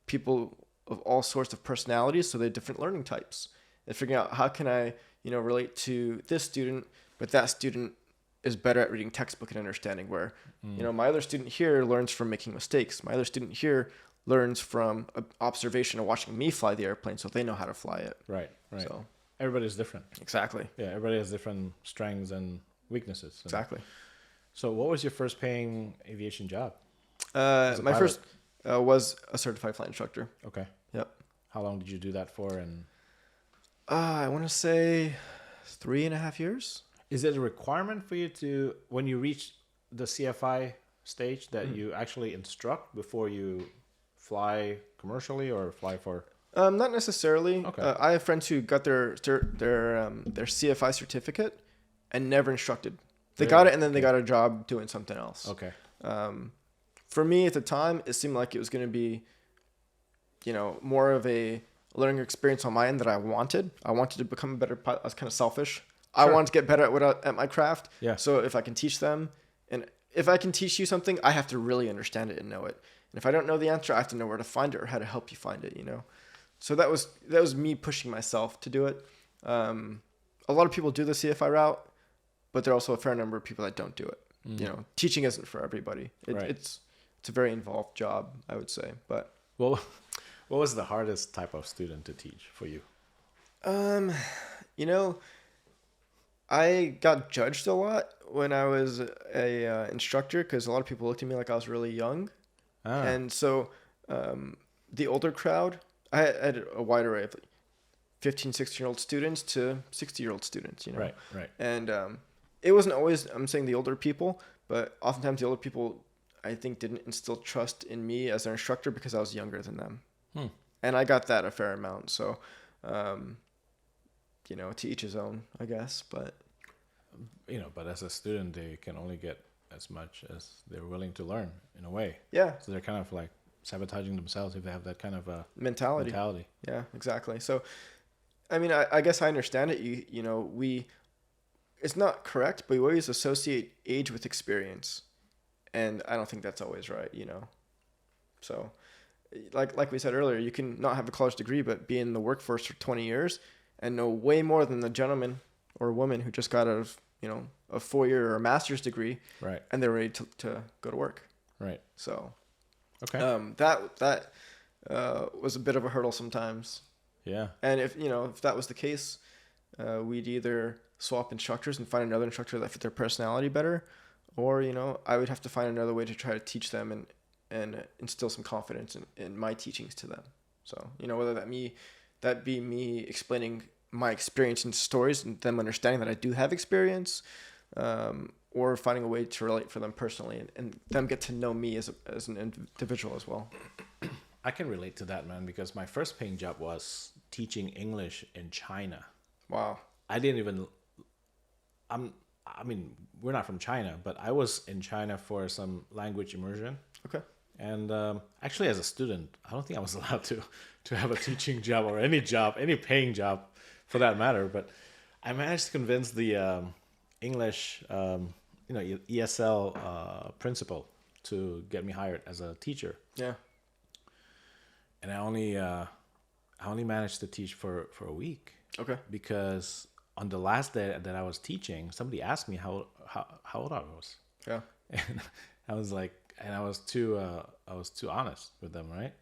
people of all sorts of personalities, so they're different learning types. And figuring out how can I, relate to this student, but that student is better at reading textbook and understanding where, my other student here learns from making mistakes. My other student here learns from observation and watching me fly the airplane so they know how to fly it. Right. So everybody's different. Exactly. Yeah, everybody has different strengths and weaknesses. Exactly. So what was your first paying aviation job? My first was a certified flight instructor. Okay. Yep. How long did you do that for? And I want to say 3.5 years. Is it a requirement for you to, when you reach the CFI stage, that you actually instruct before you fly commercially or fly for? Not necessarily. Okay. I have friends who got their CFI certificate and never instructed. They got it and then they got a job doing something else. Okay. For me at the time, it seemed like it was going to be, more of a learning experience on my end that I wanted. I wanted to become a better pilot. I was kind of selfish. Sure. I wanted to get better at my craft. Yeah. So if I can teach them, and if I can teach you something, I have to really understand it and know it. And if I don't know the answer, I have to know where to find it or how to help you find it. So that was me pushing myself to do it. A lot of people do the CFI route, but there are also a fair number of people that don't do it. Teaching isn't for everybody. It's a very involved job, I would say. But what was the hardest type of student to teach for you? I got judged a lot when I was a instructor because a lot of people looked at me like I was really young. And so the older crowd, I had a wide array of 15, 16-year-old students to 60-year-old students, Right. And it wasn't always, I'm saying the older people, but oftentimes the older people, I think, didn't instill trust in me as their instructor because I was younger than them. And I got that a fair amount. So, to each his own, I guess. But but as a student, they can only get as much as they're willing to learn in a way. Yeah. So they're kind of like sabotaging themselves if they have that kind of a mentality. Yeah, exactly. So, I mean, I guess I understand it. It's not correct, but we always associate age with experience. and I don't think that's always right, So, like we said earlier, you can not have a college degree, but be in the workforce for 20 years and know way more than the gentleman or woman who just got out of, a 4-year or a master's degree. Right. And they're ready to go to work. Right. So, okay. That was a bit of a hurdle sometimes. Yeah. And if that was the case, we'd either swap instructors and find another instructor that fit their personality better, or, I would have to find another way to try to teach them and instill some confidence in my teachings to them. So, whether that be me explaining my experience in stories and them understanding that I do have experience, or finding a way to relate for them personally and them get to know me as an individual as well. I can relate to that, man, because my first paying job was teaching English in China. Wow. I didn't even, we're not from China, but I was in China for some language immersion. Okay. And actually, as a student, I don't think I was allowed to have a teaching job or any job, any paying job for that matter. But I managed to convince the English, ESL principal to get me hired as a teacher. Yeah. And I only managed to teach for a week. Okay. Because on the last day that I was teaching, somebody asked me how old I was. Yeah. And I was like, and I was too honest with them, right?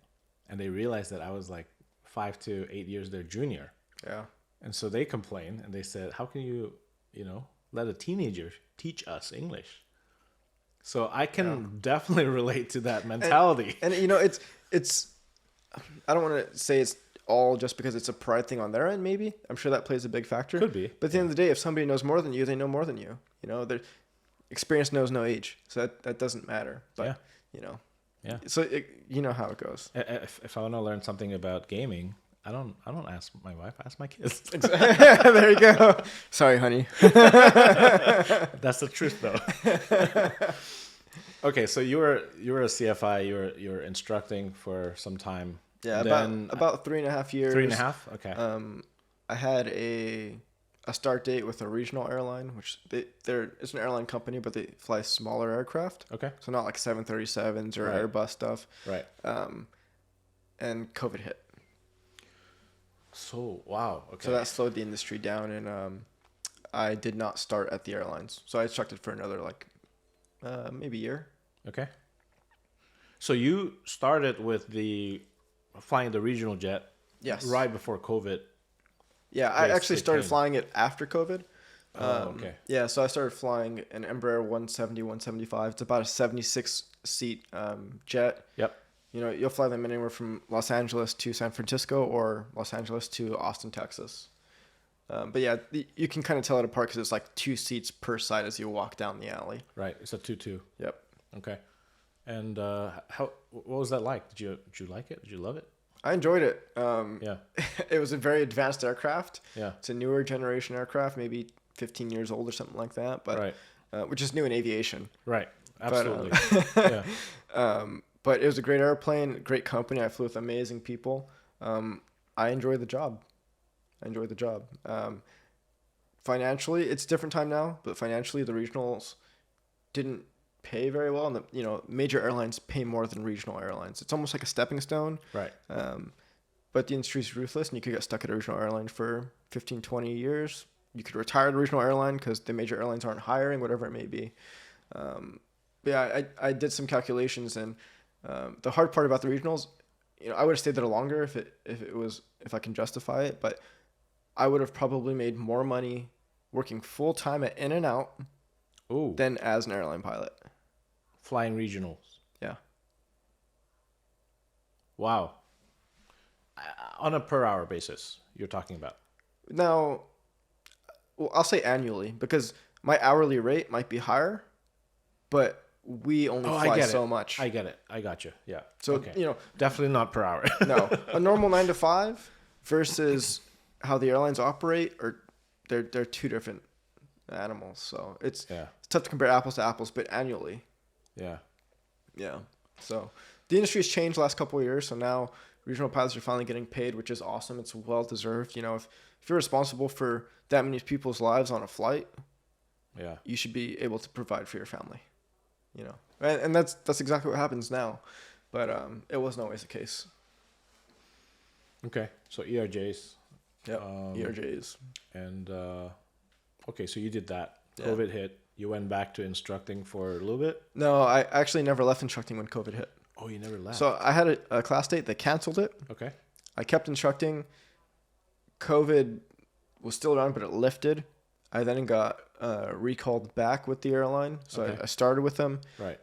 And they realized that I was like 5 to 8 years their junior. Yeah. And so they complained and they said, "How can you, let a teenager teach us English?" So I can definitely relate to that mentality. And it's I don't want to say it's all just because it's a pride thing on their end. Maybe I'm sure that plays a big factor. Could be. But at the end of the day, if somebody knows more than you, they know more than you. Their experience knows no age, so that doesn't matter. But Yeah. So you know how it goes. If I want to learn something about gaming, I don't ask my wife. I ask my kids. There you go. Sorry, honey. That's the truth, though. Okay, so you were a CFI. You were instructing for some time. Yeah, about 3.5 years. 3.5. Okay. I had a start date with a regional airline, which it's an airline company, but they fly smaller aircraft. Okay. So not like 737s or Airbus stuff. Right. And COVID hit. So wow. Okay. So that slowed the industry down, and I did not start at the airlines. So I instructed for another maybe year. Okay. So you started with flying the regional jet. Yes. Right before COVID. Yeah, I actually started flying it after COVID. Okay. Yeah, so I started flying an Embraer 170, 175. It's about a 76-seat jet. Yep. You'll fly them anywhere from Los Angeles to San Francisco or Los Angeles to Austin, Texas. But yeah, you can kind of tell it apart because it's like 2 seats per side as you walk down the alley. Right. It's a 2-2. Yep. Okay. And what was that like? Did you like it? Did you love it? I enjoyed it. Yeah. It was a very advanced aircraft. Yeah. It's a newer generation aircraft, maybe 15 years old or something like that. But right. Which is new in aviation. Right. Absolutely. But, but it was a great airplane, great company. I flew with amazing people. I enjoyed the job. Financially, it's a different time now, but financially, the regionals didn't pay very well, and major airlines pay more than regional airlines. It's almost like a stepping stone. Right. But the industry's ruthless, and you could get stuck at a regional airline for 15, 20 years. You could retire at a regional airline because the major airlines aren't hiring, whatever it may be. But yeah, I did some calculations, and the hard part about the regionals, I would have stayed there longer if I can justify it, but I would have probably made more money working full time at In and Out than as an airline pilot. Flying regionals. Yeah. Wow. On a per hour basis, you're talking about. Now, well, I'll say annually because my hourly rate might be higher, but we only fly so much. I get it. I got you. Yeah. So, definitely not per hour. No, a normal 9 to 5 versus how the airlines operate, they're 2 different animals. So it's tough to compare apples to apples, but annually. Yeah. Yeah. So the industry has changed the last couple of years. So now regional pilots are finally getting paid, which is awesome. It's well deserved. If you're responsible for that many people's lives on a flight, you should be able to provide for your family. And that's exactly what happens now, but it wasn't always the case. Okay, so ERJs. Yep, ERJs. And okay, so you did that. Yeah. COVID hit. You went back to instructing for a little bit. No, I actually never left instructing when COVID hit. Oh, you never left. So I had a class date. They canceled it. Okay. I kept instructing. COVID was still around, but it lifted. I then got recalled back with the airline. So Okay. I started with them. Right.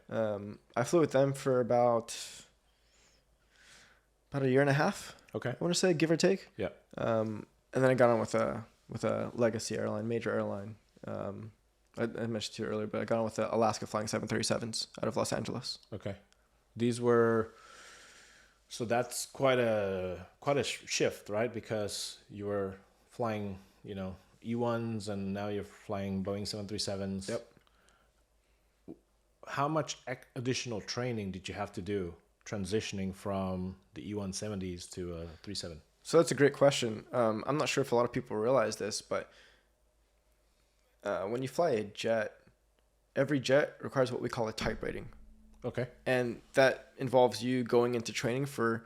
I flew with them for about a year and a half. Okay. I want to say, give or take. Yeah. And then I got on with a legacy airline, major airline. I mentioned to you earlier, but I got on with the Alaska flying 737s out of Los Angeles. Okay. These were. So that's quite a shift, right? Because you were flying, E1s, and now you're flying Boeing 737s. Yep. How much additional training did you have to do transitioning from the E170s to a 37? So that's a great question. I'm not sure if a lot of people realize this, but when you fly a jet, every jet requires what we call a type rating. Okay. And that involves you going into training for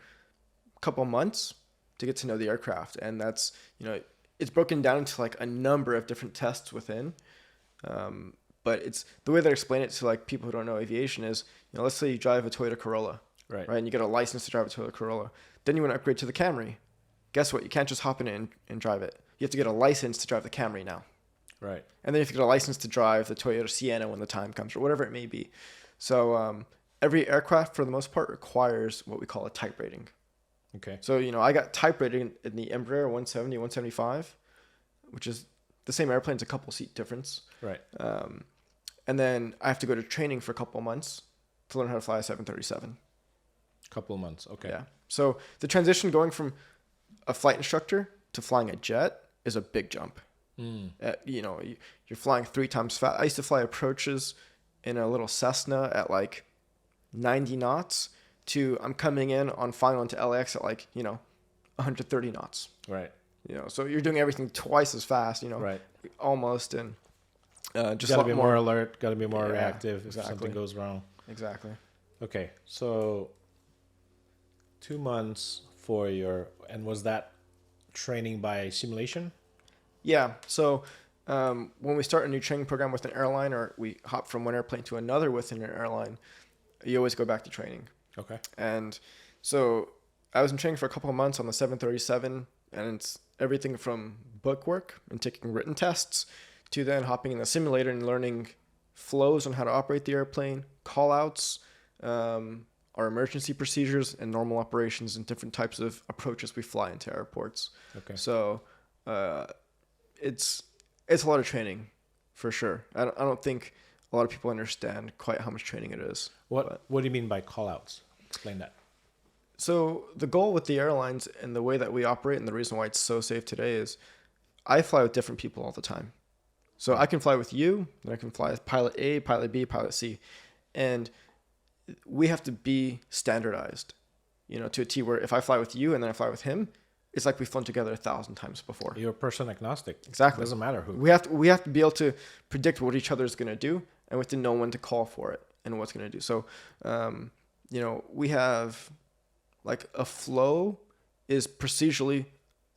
a couple months to get to know the aircraft. And that's, it's broken down into like a number of different tests within. But it's the way they explain it to like people who don't know aviation is, let's say you drive a Toyota Corolla, right? And you get a license to drive a Toyota Corolla. Then you want to upgrade to the Camry. Guess what? You can't just hop in it and drive it. You have to get a license to drive the Camry now. Right. And then you have to get a license to drive the Toyota Sienna when the time comes, or whatever it may be. So every aircraft, for the most part, requires what we call a type rating. Okay. So, I got type rating in the Embraer 170, 175, which is the same airplane, it's a couple seat difference. Right. And then I have to go to training for a couple of months to learn how to fly a 737. Couple of months. Okay. Yeah. So the transition going from a flight instructor to flying a jet is a big jump. You're flying 3 times fast. I used to fly approaches in a little Cessna at like 90 knots to I'm coming in on final into LAX at like, 130 knots. Right. So you're doing everything twice as fast, right. Almost. And just got to be more alert, got to be more reactive if exactly. something goes wrong. Exactly. Okay. So 2 months and was that training by simulation? Yeah. So when we start a new training program with an airline, or we hop from one airplane to another within an airline, you always go back to training. Okay. And so I was in training for a couple of months on the 737, and it's everything from book work and taking written tests to then hopping in the simulator and learning flows on how to operate the airplane, call outs, our emergency procedures and normal operations and different types of approaches we fly into airports. Okay. So it's a lot of training for sure. I don't think a lot of people understand quite how much training it is. What do you mean by call outs? Explain that. So the goal with the airlines and the way that we operate and the reason why it's so safe today is I fly with different people all the time. So I can fly with you, then I can fly with pilot A, pilot B, pilot C. And we have to be standardized, to a T, where if I fly with you and then I fly with him, it's like we've flown together 1,000 times before. You're person agnostic. Exactly. It doesn't matter who. We have to be able to predict what each other is going to do, and we have to know when to call for it and what's going to do. So, we have like a flow is procedurally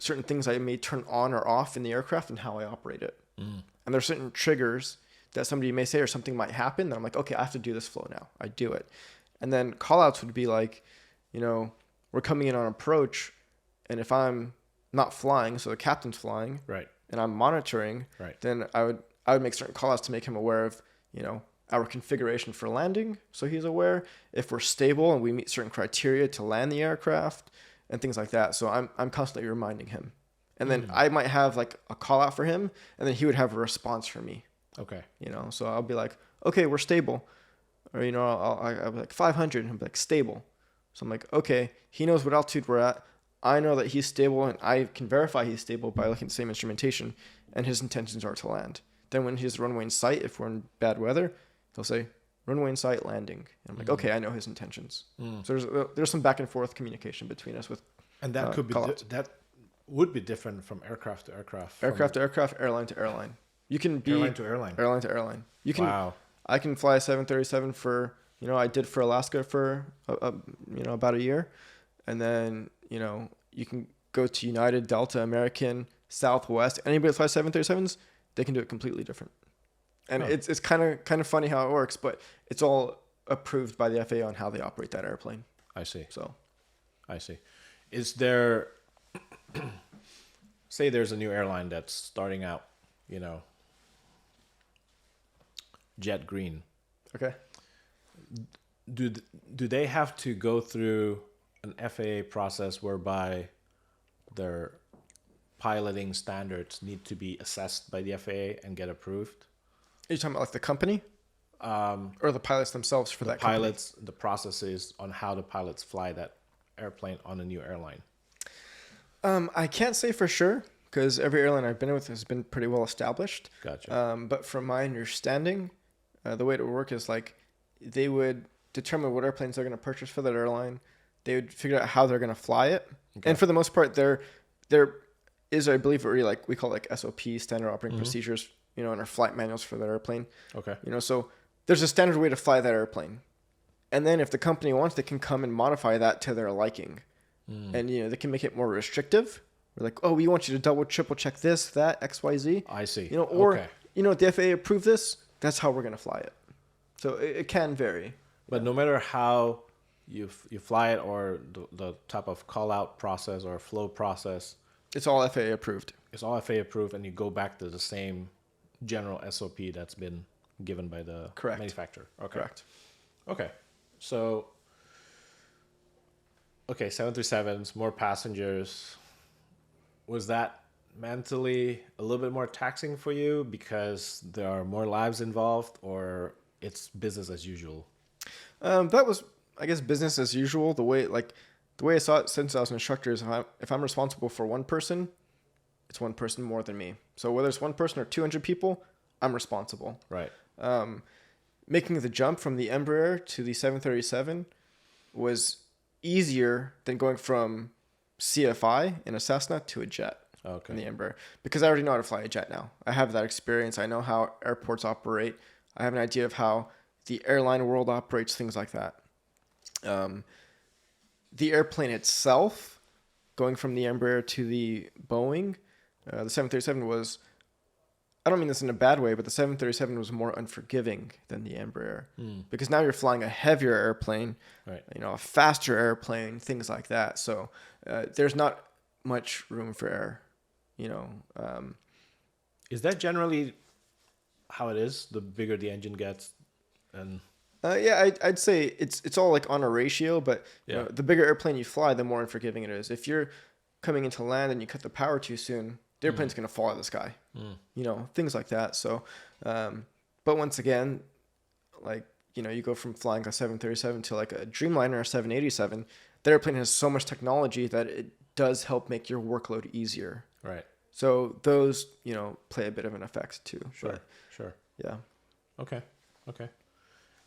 certain things I may turn on or off in the aircraft and how I operate it. And there's certain triggers that somebody may say or something might happen that I'm like, okay, I have to do this flow now. I do it. And then call outs would be like, we're coming in on approach, and if I'm not flying, so the captain's flying, right, and I'm monitoring, right, then I would make certain call outs to make him aware of, our configuration for landing. So he's aware if we're stable and we meet certain criteria to land the aircraft and things like that. So I'm constantly reminding him. And then I might have like a call out for him, and then he would have a response for me. Okay. So I'll be like, okay, we're stable. Or, I'll be like 500 and he'll be like stable. So I'm like, okay, he knows what altitude we're at. I know that he's stable, and I can verify he's stable by looking at the same instrumentation, and his intentions are to land. Then when he's runway in sight, if we're in bad weather, he'll say, runway in sight, landing. And I'm like, okay, I know his intentions. So there's some back and forth communication between us with. And that could be that would be different from aircraft to aircraft. Aircraft to aircraft, airline to airline. You can be airline to airline. Airline to airline. You can. Wow. I can fly a 737 for I did for Alaska for about a year, and then you can go to United, Delta, American, Southwest. Anybody that flies 737s, they can do it completely different. And it's kind of funny how it works, but it's all approved by the FAA on how they operate that airplane. I see. So, I see. Is there, say there's a new airline that's starting out, jet green. okay. Do they have to go through an FAA process whereby their piloting standards need to be assessed by the FAA and get approved? Are you talking about like the company? Or the pilots themselves for that pilots, the processes on how the pilots fly that airplane on a new airline? I can't say for sure because every airline I've been with has been pretty well established. Gotcha. But from my understanding, the way it would work is like they would determine what airplanes they're going to purchase for that airline. They would figure out how they're going to fly it. Okay. And for the most part, there is, I believe, already like we call it like SOP, standard operating procedures, in our flight manuals for that airplane. Okay. So there's a standard way to fly that airplane. And then if the company wants, they can come and modify that to their liking. And, they can make it more restrictive. We're like, oh, we want you to double, triple check this, that, X, Y, Z. I see. Or, okay. The FAA approved this, that's how we're going to fly it. So it can vary. But no matter how you fly it or the type of call-out process or flow process, it's all FAA approved. It's all FAA approved, and you go back to the same general SOP that's been given by the manufacturer. Okay. Correct. Okay. So, 737s, more passengers. Was that mentally a little bit more taxing for you because there are more lives involved, or it's business as usual? That was, I guess, business as usual. The way I saw it since I was an instructor is if I'm responsible for one person, it's one person more than me. So whether it's one person or 200 people, I'm responsible. Right. Making the jump from the Embraer to the 737 was easier than going from CFI in a Cessna to a jet in the Embraer, because I already know how to fly a jet now. I have that experience. I know how airports operate. I have an idea of how the airline world operates, things like that. The airplane itself, going from the Embraer to the Boeing, the 737 was, I don't mean this in a bad way, but the 737 was more unforgiving than the Embraer because now you're flying a heavier airplane, right? A faster airplane, things like that. So there's not much room for error, Is that generally how it is? The bigger the engine gets, and I'd say it's all like on a ratio, but the bigger airplane you fly, the more unforgiving it is. If you're coming into land and you cut the power too soon, the airplane's going to fall out of the sky, things like that. So, but once again, you go from flying a 737 to like a Dreamliner or 787, the airplane has so much technology that it does help make your workload easier. Right. So those, play a bit of an effect too. Sure. But, sure. Yeah. Okay.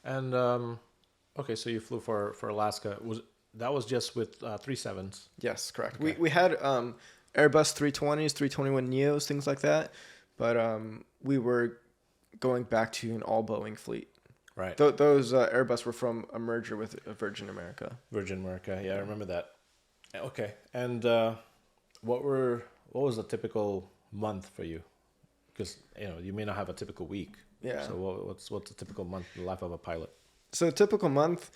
And, so you flew for Alaska. That was just with 37s? Yes, correct. Okay. We had Airbus 320s, 321 Neos, things like that. But we were going back to an all Boeing fleet. Right. Those Airbus were from a merger with Virgin America. Virgin America, yeah, I remember that. Okay, and what was a typical month for you? Because you may not have a typical week. Yeah. So what's a typical month in the life of a pilot? So a typical month,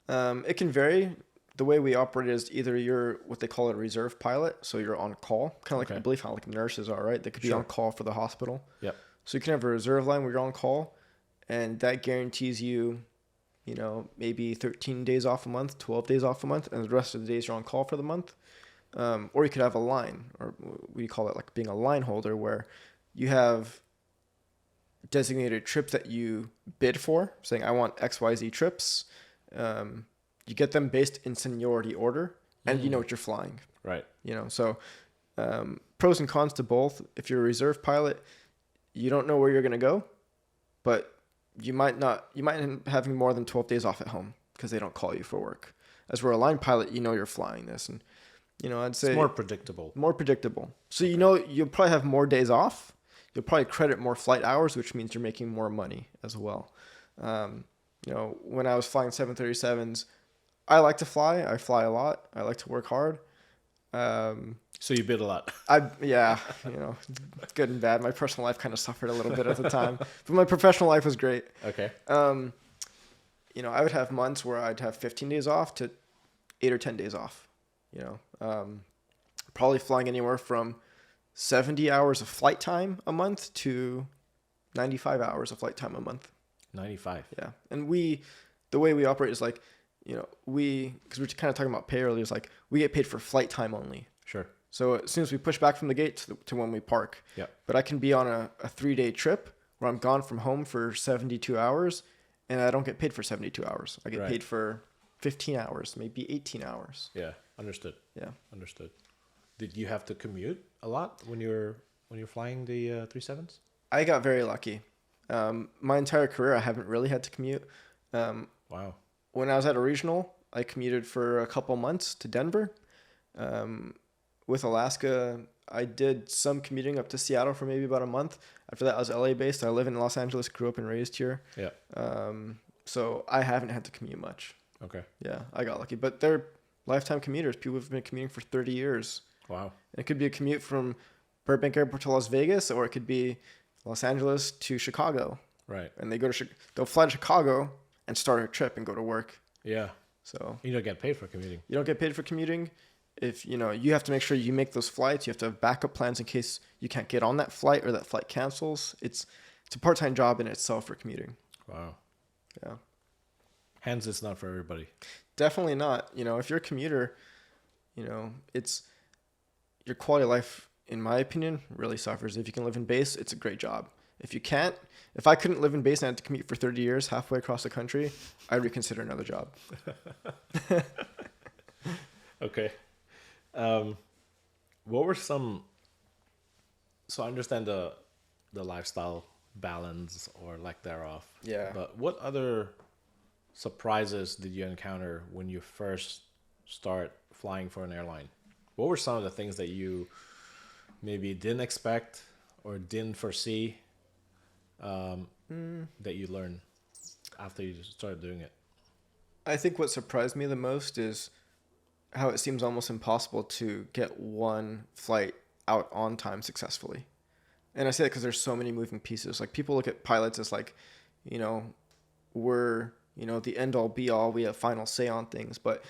it can vary. The way we operate is either you're what they call a reserve pilot, so you're on call, kind of like I believe how like nurses are, right? They could be on call for the hospital. Yep. So you can have a reserve line where you're on call, and that guarantees you, maybe 13 days off a month, 12 days off a month, and the rest of the days you're on call for the month. Or you could have a line, or we call it like being a line holder, where you have designated trips that you bid for, saying I want XYZ trips. You get them based in seniority order, and you know what you're flying. Right. So pros and cons to both. If you're a reserve pilot, you don't know where you're going to go, but you might end up having more than 12 days off at home because they don't call you for work. As we're a line pilot, you're flying this, and I'd say it's more predictable. More predictable. So you'll probably have more days off. You'll probably credit more flight hours, which means you're making more money as well. when I was flying 737s, I like to fly. I fly a lot. I like to work hard. So you bid a lot. Yeah, good and bad. My personal life kind of suffered a little bit at the time, but my professional life was great. Okay. I would have months where I'd have 15 days off to 8 or 10 days off. Probably flying anywhere from 70 hours of flight time a month to 95 hours of flight time a month. 95. Yeah. And the way we operate is like, because we're kind of talking about pay earlier, is like we get paid for flight time only. Sure. So as soon as we push back from the gate to when we park. Yeah. But I can be on a 3-day trip where I'm gone from home for 72 hours and I don't get paid for 72 hours. I get paid for 15 hours, maybe 18 hours. Yeah. Understood. Yeah. Understood. Did you have to commute a lot when you're flying the 37s? I got very lucky. My entire career, I haven't really had to commute. Wow. When I was at a regional, I commuted for a couple months to Denver. With Alaska, I did some commuting up to Seattle for maybe about a month. After that, I was LA based. I live in Los Angeles, grew up and raised here. Yeah. So I haven't had to commute much. Okay. Yeah, I got lucky. But they're lifetime commuters. People have been commuting for 30 years. Wow. And it could be a commute from Burbank Airport to Las Vegas, or it could be Los Angeles to Chicago. Right. And they'll fly to Chicago and start a trip and go to work. Yeah. So you don't get paid for commuting. You don't get paid for commuting. If you have to make sure you make those flights. You have to have backup plans in case you can't get on that flight or that flight cancels. It's a part-time job in itself for commuting. Wow. Yeah. Hence, it's not for everybody. Definitely not. If you're a commuter, it's your quality of life, in my opinion, really suffers. If you can live in base, it's a great job. If you can't, if I couldn't live in base and I had to commute for 30 years halfway across the country, I'd reconsider another job. Okay. What were some? So I understand the lifestyle balance or lack thereof. Yeah. But what other surprises did you encounter when you first start flying for an airline? What were some of the things that you maybe didn't expect or didn't foresee that you learned after you started doing it? I think what surprised me the most is how it seems almost impossible to get one flight out on time successfully. And I say that because there's so many moving pieces. Like, people look at pilots as like, we're, the end all be all. We have final say on things. But,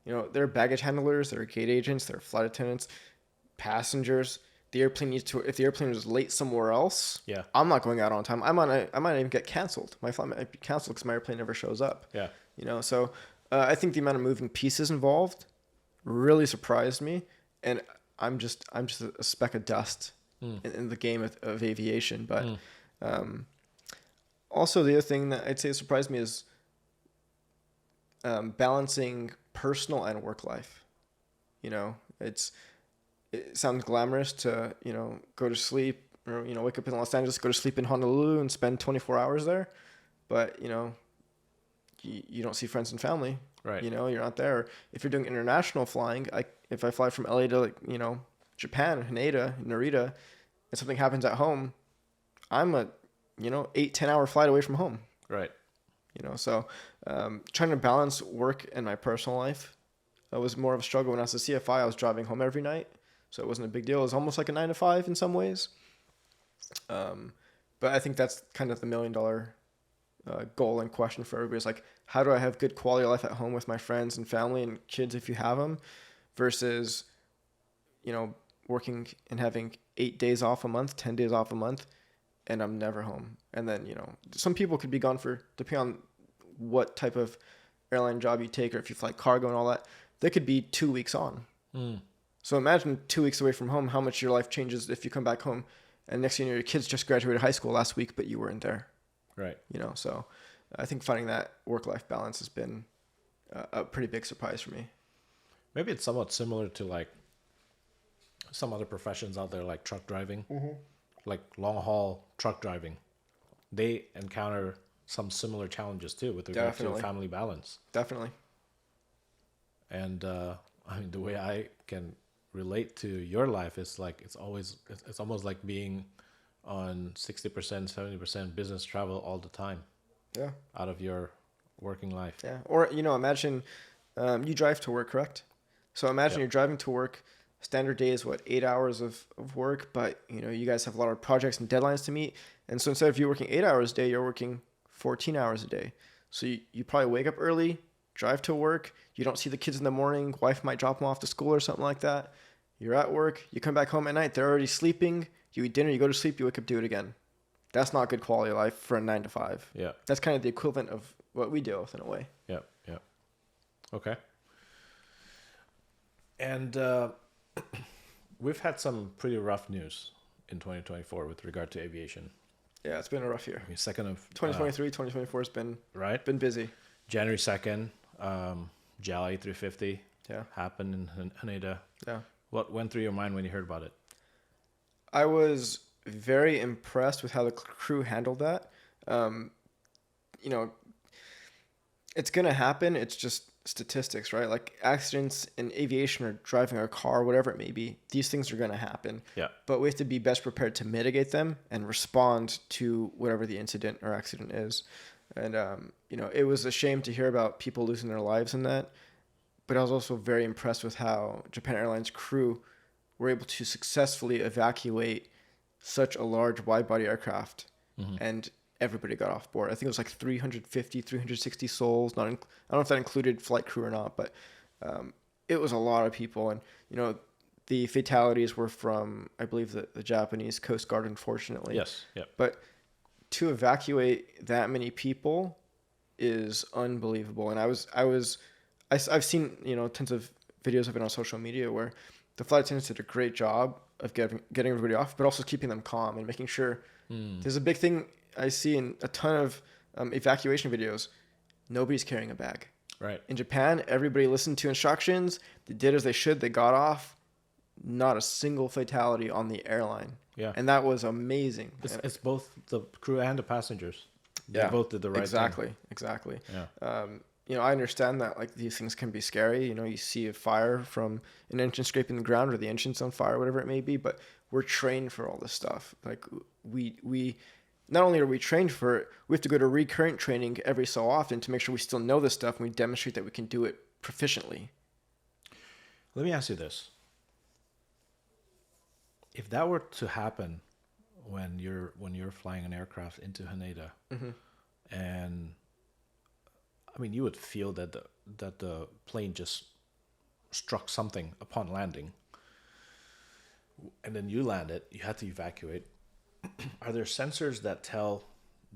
they're baggage handlers, they're gate agents, they're flight attendants, passengers. The airplane if the airplane was late somewhere else, yeah, I'm not going out on time. I might even get canceled. My flight might be canceled because my airplane never shows up. Yeah. So I think the amount of moving pieces involved really surprised me, and I'm just a speck of dust in the game of aviation. But also the other thing that I'd say surprised me is balancing personal and work life. It sounds glamorous to go to sleep or wake up in Los Angeles, go to sleep in Honolulu, and spend 24 hours there, but you don't see friends and family. Right. You're not there. If you're doing international flying, if I fly from LA to Japan, Haneda, Narita, and something happens at home, I'm a 8-10 hour flight away from home. Right. So trying to balance work and my personal life was more of a struggle. When I was a CFI, I was driving home every night, so it wasn't a big deal. It was almost like a 9 to 5 in some ways. But I think that's kind of the $1 million goal and question for everybody, is like, how do I have good quality of life at home with my friends and family and kids, if you have them, versus working and having 8 days off a month, 10 days off a month, and I'm never home. And then some people could be gone for, depending on what type of airline job you take, or if you fly cargo and all that, they could be 2 weeks on. So imagine 2 weeks away from home, how much your life changes if you come back home and next thing you know, your kids just graduated high school last week, but you weren't there. Right. So I think finding that work-life balance has been a pretty big surprise for me. Maybe it's somewhat similar to like some other professions out there, like truck driving, like long-haul truck driving. They encounter some similar challenges too with regard to family balance. Definitely. And the way I can relate to your life is like it's almost like being on 60%, 70% business travel all the time. Yeah. Out of your working life. Yeah. Or, imagine you drive to work, correct? So imagine you're driving to work. Standard day is 8 hours of work, but you guys have a lot of projects and deadlines to meet. And so instead of you working 8 hours a day, you're working 14 hours a day. So you probably wake up early, drive to work. You don't see the kids in the morning. Wife might drop them off to school or something like that. You're at work. You come back home at night. They're already sleeping. You eat dinner. You go to sleep. You wake up, do it again. That's not good quality of life for a 9 to 5. Yeah. That's kind of the equivalent of what we deal with in a way. Yeah. Yeah. Okay. And we've had some pretty rough news in 2024 with regard to aviation. Yeah, it's been a rough year. 2023, 2024 has been busy. January 2nd, JAL A350 happened in Haneda. Yeah. What went through your mind when you heard about it? I was very impressed with how the crew handled that. It's going to happen. It's just statistics, right? Like accidents in aviation or driving a car, whatever it may be, these things are going to happen. Yeah. But we have to be best prepared to mitigate them and respond to whatever the incident or accident is. And, it was a shame to hear about people losing their lives in that. But I was also very impressed with how Japan Airlines crew were able to successfully evacuate such a large wide-body aircraft. Mm-hmm. And everybody got off board. I think it was like 350, 360 souls. I don't know if that included flight crew or not, but it was a lot of people. And, the fatalities were from, I believe, the Japanese Coast Guard, unfortunately. Yes. Yeah. But to evacuate that many people is unbelievable. And I've seen, tons of videos of it on social media where the flight attendants did a great job of getting everybody off, but also keeping them calm and making sure. There's a big thing I see in a ton of evacuation videos. Nobody's carrying a bag. Right. In Japan, everybody listened to instructions. They did as they should. They got off. Not a single fatality on the airline. Yeah. And that was amazing. It's both the crew and the passengers. They both did the right thing. Exactly. Yeah. I understand that like these things can be scary. You see a fire from an engine scraping the ground or the engine's on fire, whatever it may be, but we're trained for all this stuff. Like we not only are we trained for it, we have to go to recurrent training every so often to make sure we still know this stuff and we demonstrate that we can do it proficiently. Let me ask you this. If that were to happen when you're flying an aircraft into Haneda, mm-hmm. and I mean, you would feel that the plane just struck something upon landing, and then you land it. You had to evacuate. Are there sensors that tell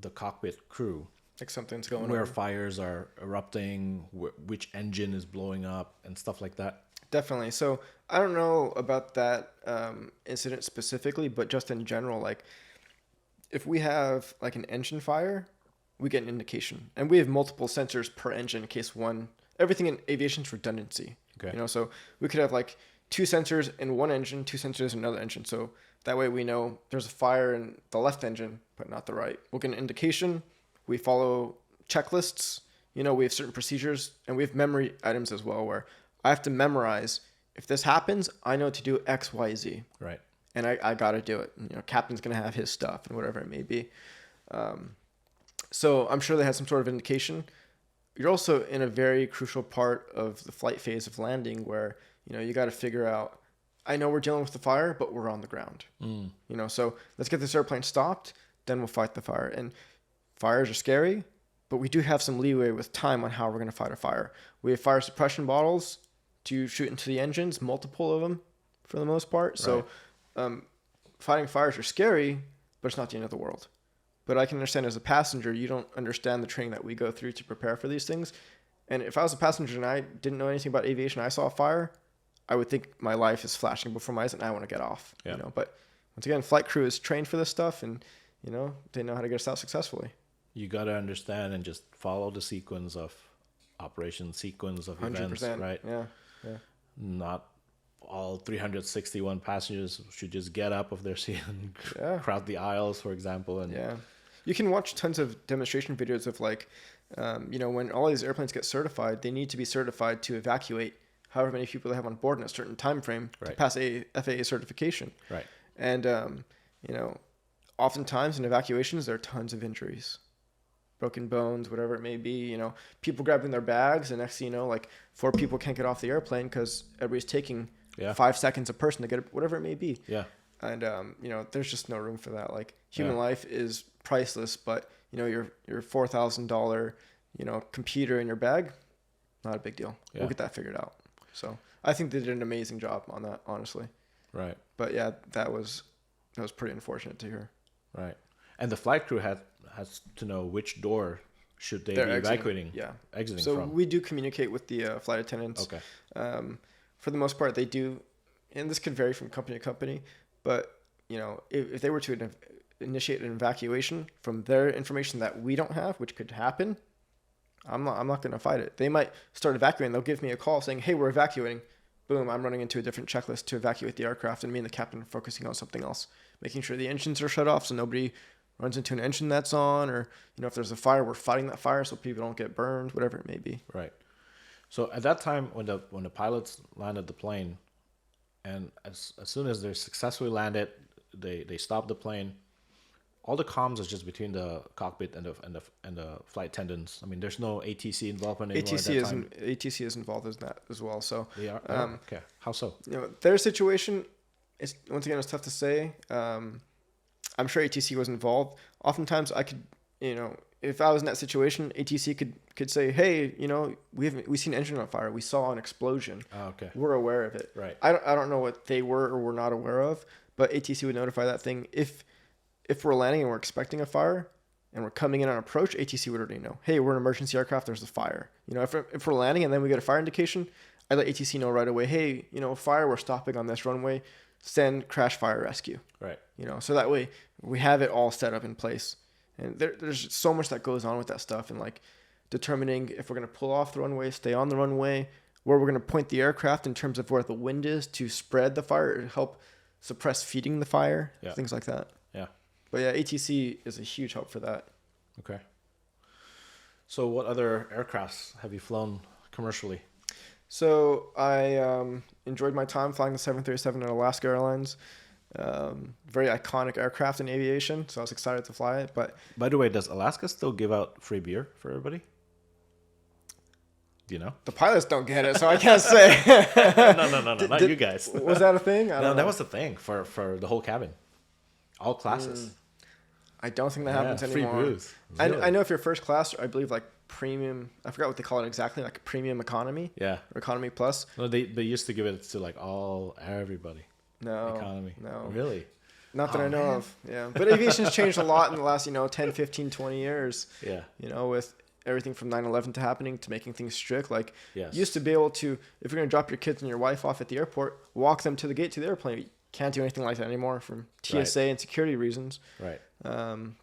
the cockpit crew like something's going where on, fires are erupting, which engine is blowing up, and stuff like that? Definitely. So I don't know about that incident specifically, but just in general, like if we have like an engine fire, we get an indication, and we have multiple sensors per engine in case one. Everything in aviation is redundancy. Okay. So we could have like 2 sensors in one engine, 2 sensors in another engine. So that way we know there's a fire in the left engine, but not the right. We'll get an indication. We follow checklists. We have certain procedures, and we have memory items as well where I have to memorize. If this happens, I know to do X, Y, Z. Right. And I got to do it. Captain's going to have his stuff and whatever it may be. So I'm sure they had some sort of indication. You're also in a very crucial part of the flight phase of landing where, you got to figure out, I know we're dealing with the fire, but we're on the ground. So let's get this airplane stopped, then we'll fight the fire. And fires are scary, but we do have some leeway with time on how we're going to fight a fire. We have fire suppression bottles to shoot into the engines, multiple of them for the most part. Right. So fighting fires are scary, but it's not the end of the world. But I can understand as a passenger, you don't understand the training that we go through to prepare for these things. And if I was a passenger and I didn't know anything about aviation, I saw a fire, I would think my life is flashing before my eyes and I want to get off. Yeah. But once again, flight crew is trained for this stuff, and they know how to get us out successfully. You got to understand and just follow the sequence of operation, sequence of 100%, events, right? Yeah. Not all 361 passengers should just get up of their seat and crowd the aisles, for example. And you can watch tons of demonstration videos of like, when all these airplanes get certified, they need to be certified to evacuate however many people they have on board in a certain time frame to pass a FAA certification. Right. And, oftentimes in evacuations, there are tons of injuries. broken bones, whatever it may be, people grabbing their bags, and next thing you know, like 4 people can't get off the airplane because everybody's taking 5 seconds a person to get it, whatever it may be. Yeah. And, there's just no room for that. Like human life is priceless, but your $4,000, computer in your bag, not a big deal. We'll get that figured out. So I think they did an amazing job on that, honestly. Right. But yeah, that was pretty unfortunate to hear. Right. And the flight crew has to know which door should they be exiting So from. we do communicate with the flight attendants. Okay. For the most part, they do, and this could vary from company to company, but if they were to initiate an evacuation from their information that we don't have, which could happen, I'm not going to fight it. They might start evacuating. They'll give me a call saying, "Hey, we're evacuating." Boom, I'm running into a different checklist to evacuate the aircraft, and me and the captain are focusing on something else, making sure the engines are shut off so nobody runs into an engine that's on, or if there's a fire, we're fighting that fire so people don't get burned, whatever it may be. Right. So at that time, when the pilots landed the plane, and as soon as they successfully landed, they stopped the plane. All the comms is just between the cockpit and the flight attendants. I mean, there's no ATC involvement anymore. ATC is involved in that as well. So they are. Okay. How so? Their situation is, once again, it's tough to say. I'm sure ATC was involved. Oftentimes, I could, if I was in that situation, ATC could say, "Hey, we've seen an engine on fire. We saw an explosion. Oh, okay. We're aware of it." Right. I don't know what they were or were not aware of, but ATC would notify that thing if we're landing and we're expecting a fire and we're coming in on approach. ATC would already know. Hey, we're an emergency aircraft. There's a fire. If we're landing and then we get a fire indication, I let ATC know right away. Hey, fire. We're stopping on this runway. Send crash fire rescue. Right. So that way we have it all set up in place. And there's so much that goes on with that stuff, and like determining if we're going to pull off the runway, stay on the runway, where we're going to point the aircraft in terms of where the wind is to spread the fire, to help suppress feeding the fire, things like that. Yeah. But yeah, ATC is a huge help for that. Okay. So what other aircrafts have you flown commercially? So I enjoyed my time flying the 737 at Alaska Airlines. Very iconic aircraft in aviation, so I was excited to fly it. But by the way, does Alaska still give out free beer for everybody? Do you know? The pilots don't get it, so I can't say. No, not you guys. Was that a thing? No, that was the thing for the whole cabin, all classes. I don't think that happens anymore. Free booze. Really? I know if you're first class, I believe like premium. I forgot what they call it exactly, like premium economy. Yeah. Or economy plus. No, they used to give it to like everybody. No. Economy. No. Really? Not that I know of. Yeah. But aviation's changed a lot in the last, 10, 15, 20 years. Yeah. With everything from 9/11 to happening to making things strict. Like, yes. You used to be able to, if you're going to drop your kids and your wife off at the airport, walk them to the gate to the airplane. You can't do anything like that anymore from TSA and security reasons. Right.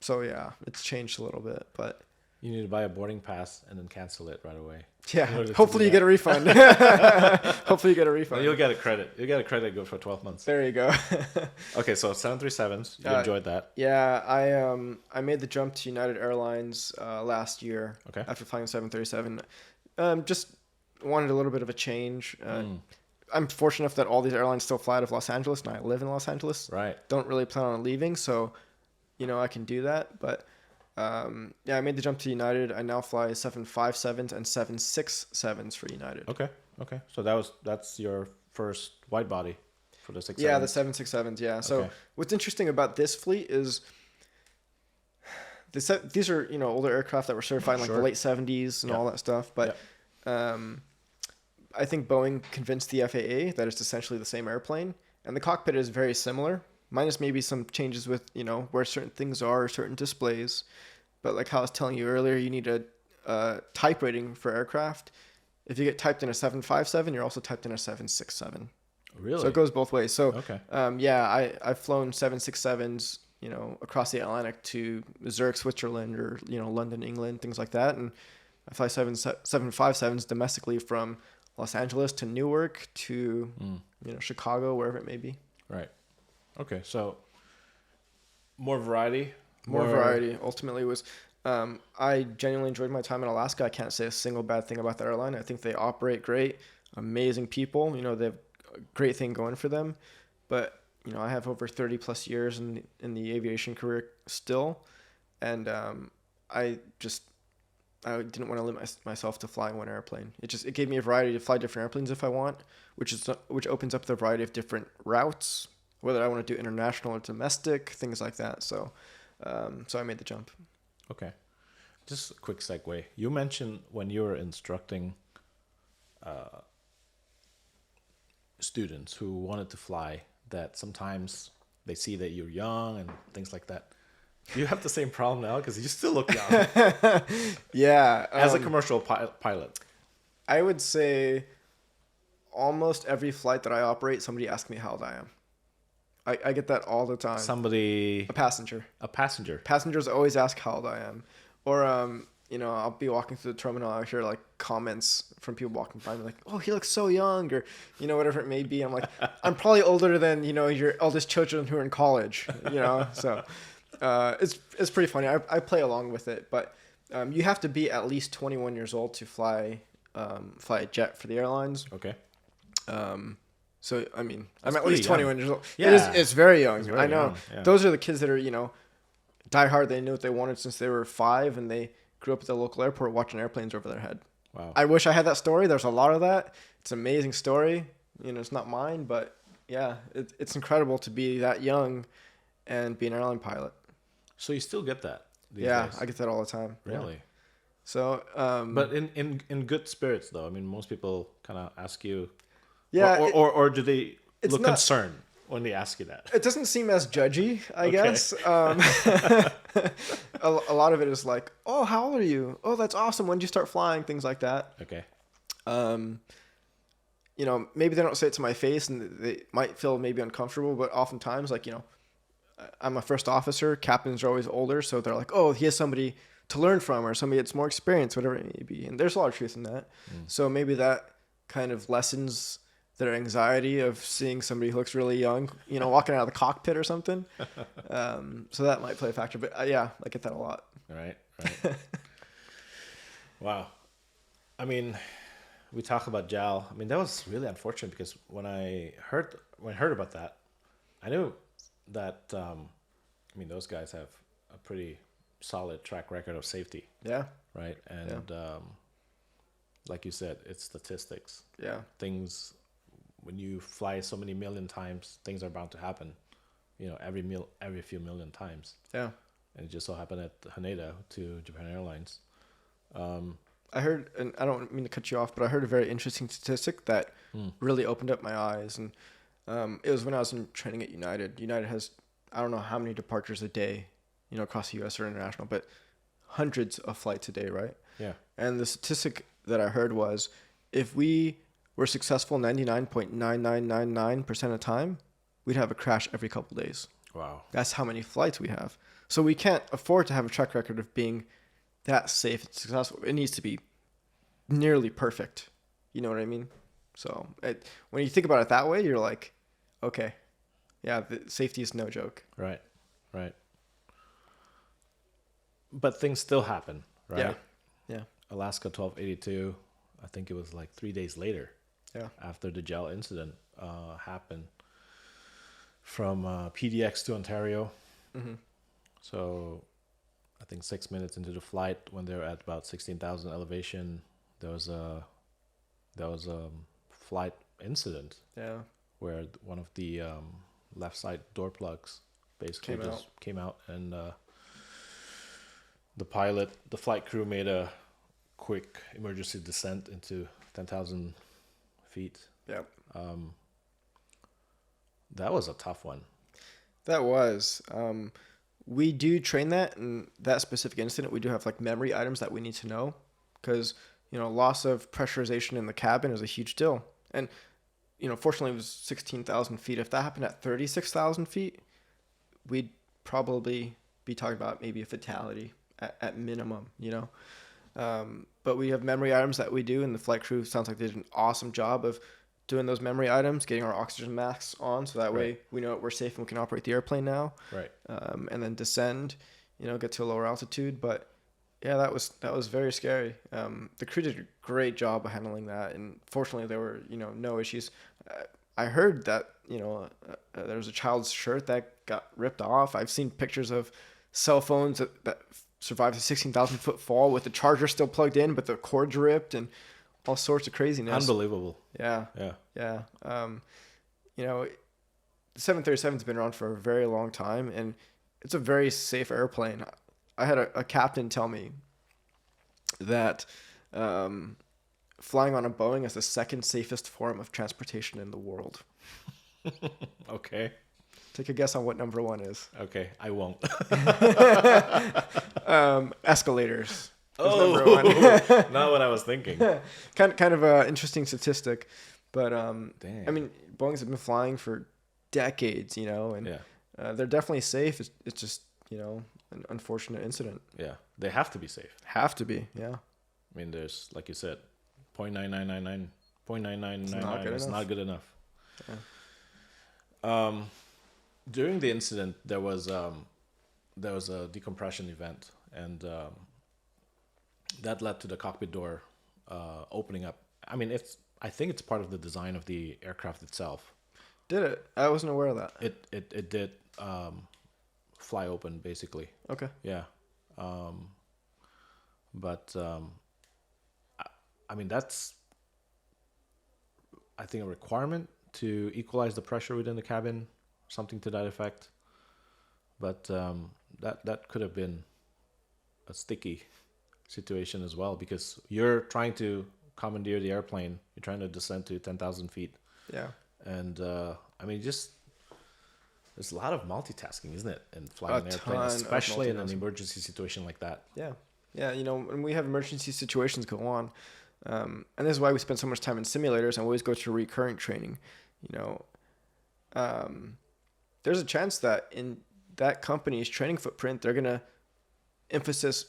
So yeah, it's changed a little bit, but you need to buy a boarding pass and then cancel it right away. Yeah. Hopefully you get a refund. Hopefully you get a refund. You'll get a credit. You'll get a credit good for 12 months. There you go. Okay, so 737s. You enjoyed that? Yeah, I made the jump to United Airlines last year. Okay. After flying the 737. Just wanted a little bit of a change. I'm fortunate enough that all these airlines still fly out of Los Angeles, and I live in Los Angeles. Right. Don't really plan on leaving, so I can do that. But I made the jump to United. I now fly 757s and 767s for United. Okay. So that's your first wide body for the 67s. Yeah, the 767s. Yeah. So what's interesting about this fleet is these are older aircraft that were certified in like the late 70s and all that stuff. But I think Boeing convinced the FAA that it's essentially the same airplane, and the cockpit is very similar, minus maybe some changes with where certain things are, certain displays. But like how I was telling you earlier, you need a type rating for aircraft. If you get typed in a 757, you're also typed in a 767. Really? So it goes both ways. So I've flown 767s, across the Atlantic to Zurich, Switzerland, or London, England, things like that, and I fly 757s domestically from Los Angeles to Newark to Chicago, wherever it may be. Right. Okay. So more variety. More variety. Ultimately, was I genuinely enjoyed my time in Alaska. I can't say a single bad thing about the airline. I think they operate great, amazing people. They have a great thing going for them. But I have over 30 plus years in the aviation career still, and I didn't want to limit myself to flying one airplane. It gave me a variety to fly different airplanes if I want, which opens up the variety of different routes, whether I want to do international or domestic, things like that. So I made the jump. Okay. Just a quick segue. You mentioned when you were instructing students who wanted to fly that sometimes they see that you're young and things like that. Do you have the same problem now? Because you still look young. Yeah. As a commercial pilot. I would say almost every flight that I operate, somebody asks me how old I am. I get that all the time. A passenger. Passengers always ask how old I am. Or, I'll be walking through the terminal. I hear like comments from people walking by me like, oh, he looks so young, or, whatever it may be. I'm like, I'm probably older than, your eldest children who are in college, so it's pretty funny. I play along with it, but you have to be at least 21 years old to fly a jet for the airlines. Okay. So, I'm That's at least 21 years old. Yeah. It's very young. It's very I know. young, yeah. Those are the kids that are, die hard. They knew what they wanted since they were 5, and they grew up at the local airport watching airplanes over their head. Wow. I wish I had that story. There's a lot of that. It's an amazing story. It's not mine, but yeah, it's incredible to be that young and be an airline pilot. So you still get that these Yeah, days? I get that all the time. Really? Yeah. So, but in good spirits though. I mean, most people kind of ask you, yeah, or do they look not concerned when they ask you that? It doesn't seem as judgy, I guess. A lot of it is like, oh, how old are you? Oh, that's awesome. When did you start flying? Things like that. Okay. Maybe they don't say it to my face and they might feel maybe uncomfortable, but oftentimes, like, I'm a first officer. Captains are always older, so they're like, oh, he has somebody to learn from or somebody that's more experienced, whatever it may be. And there's a lot of truth in that. So maybe that kind of lessens their anxiety of seeing somebody who looks really young, walking out of the cockpit or something. So that might play a factor. But yeah, I get that a lot. Right. Wow. I mean, we talk about JAL. I mean, that was really unfortunate because when I heard about that, I knew that, those guys have a pretty solid track record of safety. Yeah. Right. And like you said, it's statistics. Yeah. Things, when you fly so many million times, things are bound to happen, every few million times. Yeah. And it just so happened at Haneda to Japan Airlines. I heard, and I don't mean to cut you off, but I heard a very interesting statistic that really opened up my eyes. And it was when I was in training at United. United has, I don't know how many departures a day, across the U.S. or international, but hundreds of flights a day, right? Yeah. And the statistic that I heard was if we were successful 99.9999% of the time, we'd have a crash every couple days. Wow. That's how many flights we have. So we can't afford to have a track record of being that safe and successful. It needs to be nearly perfect. You know what I mean? So when you think about it that way, you're like, okay, yeah, safety is no joke. Right. But things still happen, right? Yeah. Alaska 1282, I think it was like 3 days later. Yeah. After the JAL incident happened from PDX to Ontario. Mm-hmm. So I think 6 minutes into the flight, when they were at about 16,000 elevation, there was a flight incident. Yeah. Where one of the left side door plugs basically came out, and the flight crew made a quick emergency descent into 10,000 feet. Yep. That was a tough one. That was. We do train that, in that specific incident. We do have like memory items that we need to know, because loss of pressurization in the cabin is a huge deal. And fortunately, it was 16,000 feet. If that happened at 36,000 feet, we'd probably be talking about maybe a fatality at minimum. But we have memory items that we do, and the flight crew sounds like they did an awesome job of doing those memory items, getting our oxygen masks on, so that way we know we're safe and we can operate the airplane now. Right. And then descend, get to a lower altitude. But yeah, that was very scary. The crew did a great job of handling that, and fortunately there were no issues. I heard that there was a child's shirt that got ripped off. I've seen pictures of cell phones that survived a 16,000 foot fall with the charger still plugged in, but the cord's ripped and all sorts of craziness. Unbelievable. Yeah. Yeah. Yeah. You know, the 737's been around for a very long time, and it's a very safe airplane. I had a captain tell me that flying on a Boeing is the second safest form of transportation in the world. Okay. Take a guess on what number one is. Okay, I won't. Escalators. Oh, not what I was thinking. kind of a interesting statistic, but Damn. I mean, Boeings have been flying for decades, you know, and they're definitely safe. It's just, you know, an unfortunate incident. Yeah, they have to be safe. Have to be, yeah. I mean, there's, like you said, 0.9999, 0.9999 is not good enough. Yeah. During the incident, there was a decompression event, and that led to the cockpit door opening up. I mean, I think it's part of the design of the aircraft itself. Did it? I wasn't aware of that. It did fly open, basically. Okay. Yeah. But I mean, that's, I think, a requirement to equalize the pressure within the cabin, something to that effect. But that could have been a sticky situation as well, because you're trying to commandeer the airplane. You're trying to descend to 10,000 feet. Yeah. And I mean, just there's a lot of multitasking, isn't it, in flying an airplane, especially in an emergency situation like that. Yeah. Yeah, you know, when we have emergency situations go on, and this is why we spend so much time in simulators and we always go to recurrent training, you know, there's a chance that in that company's training footprint, they're going to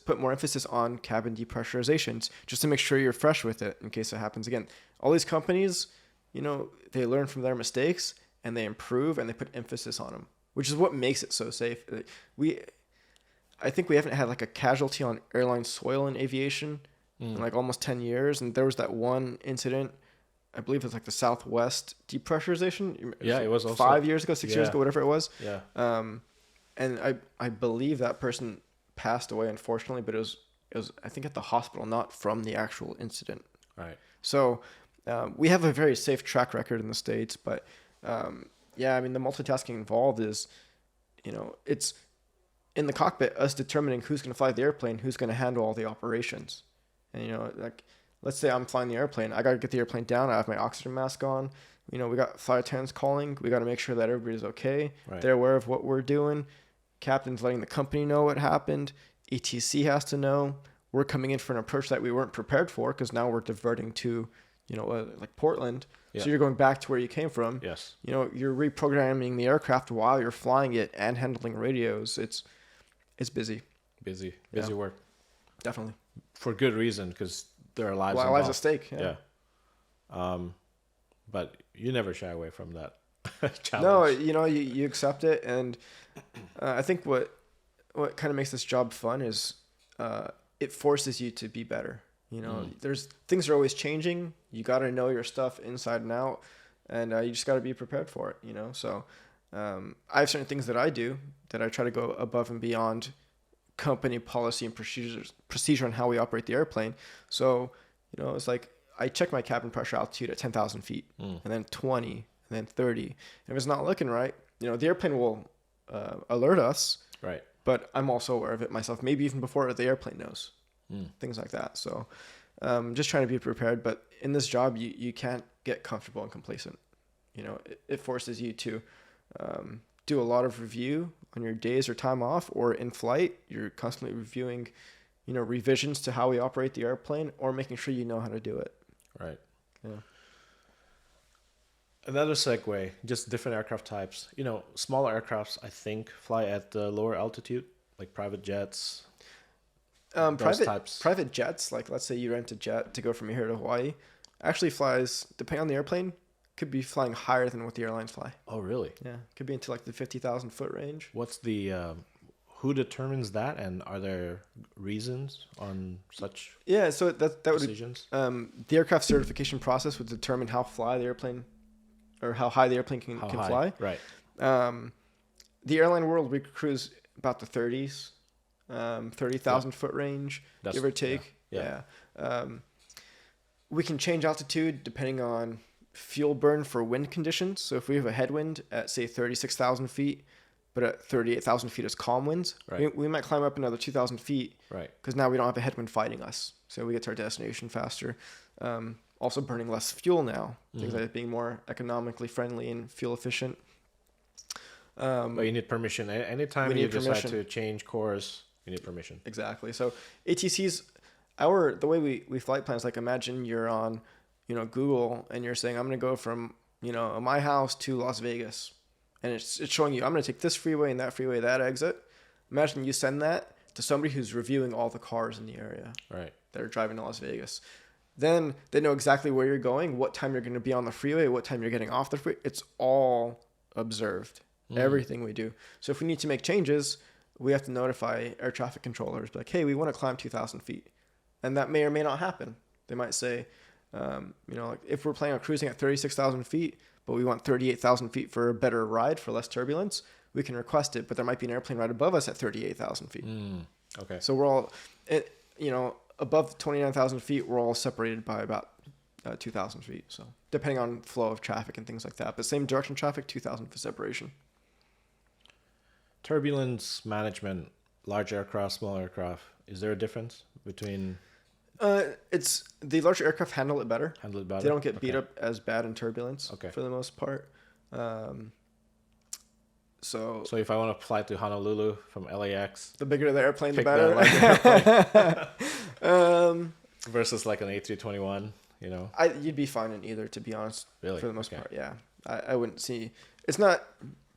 put more emphasis on cabin depressurizations just to make sure you're fresh with it in case it happens again. All these companies, you know, they learn from their mistakes and they improve and they put emphasis on them, which is what makes it so safe. I think we haven't had like a casualty on airline soil in aviation in like almost 10 years. And there was that one incident, I believe it was like the Southwest depressurization. Yeah, it was also 5 years ago, 6 years ago, whatever it was. Yeah. And I believe that person passed away, unfortunately, but it was I think at the hospital, not from the actual incident. Right. So we have a very safe track record in the States, but yeah, I mean, the multitasking involved is, you know, it's in the cockpit, us determining who's going to fly the airplane, who's going to handle all the operations. And, you know, like, let's say I'm flying the airplane. I got to get the airplane down. I have my oxygen mask on. You know, we got flight attendants calling. We got to make sure that everybody's okay. Right. They're aware of what we're doing. Captain's letting the company know what happened. ETC has to know. We're coming in for an approach that we weren't prepared for because now we're diverting to, you know, like Portland. Yeah. So you're going back to where you came from. Yes. You know, you're reprogramming the aircraft while you're flying it and handling radios. It's busy. Busy Yeah. work. Definitely. For good reason, because there are lives Lives involved. at stake. Yeah. But you never shy away from that challenge. No, you know, you accept it. And I think what kind of makes this job fun is it forces you to be better. You know, there's things are always changing. You got to know your stuff inside and out, and you just got to be prepared for it. You know, so I have certain things that I do that I try to go above and beyond company policy and procedure on how we operate the airplane. So, you know, it's like I check my cabin pressure altitude at 10,000 feet, and then 20, and then 30. And if it's not looking right, you know, the airplane will alert us. Right. But I'm also aware of it myself, maybe even before the airplane knows. Things like that. So just trying to be prepared. But in this job, you can't get comfortable and complacent. You know, it forces you to do a lot of review on your days or time off or in flight. You're constantly reviewing, you know, revisions to how we operate the airplane or making sure you know how to do it. Right. Yeah. Another segue, just different aircraft types. You know, smaller aircrafts, I think, fly at lower altitude, like private jets. Private jets, like let's say you rent a jet to go from here to Hawaii, actually flies, depending on the airplane, could be flying higher than what the airlines fly. Oh, really? Yeah, could be into like the 50,000 foot range. What's the who determines that, and are there reasons on such Yeah, so that decisions? would the aircraft certification process would determine how high the airplane can fly. Right. The airline world, we cruise about the 30s. 30,000 foot range, give or take. Yeah. We can change altitude depending on fuel burn for wind conditions. So if we have a headwind at, say, 36,000 feet, but at 38,000 feet is calm winds, we might climb up another 2,000 feet because now we don't have a headwind fighting us. So we get to our destination faster. Also burning less fuel now, things like being more economically friendly and fuel efficient. But you need permission. Anytime you decide to change course, you need permission. Exactly. So ATCs, the way we flight plan is like, imagine you're on, Google and you're saying, I'm going to go from, my house to Las Vegas. And it's showing you, I'm going to take this freeway and that exit. Imagine you send that to somebody who's reviewing all the cars in the area that are driving to Las Vegas. Then they know exactly where you're going, what time you're going to be on the freeway, what time you're getting off the freeway. It's all observed, everything we do. So if we need to make changes, we have to notify air traffic controllers, like, hey, we want to climb 2,000 feet. And that may or may not happen. They might say, like if we're planning on cruising at 36,000 feet, but we want 38,000 feet for a better ride, for less turbulence, we can request it. But there might be an airplane right above us at 38,000 feet. Okay. So we're all, above 29,000 feet, we're all separated by about 2,000 feet. So depending on flow of traffic and things like that. But same direction traffic, 2,000 for separation. Turbulence management, large aircraft, small aircraft. Is there a difference between... It's the larger aircraft handle it better. They don't get beat up as bad in turbulence for the most part. So if I want to fly to Honolulu from LAX, the bigger the airplane, the better. Versus like an A321, you'd be fine in either, to be honest. Really? For the most part, yeah. I wouldn't see. It's not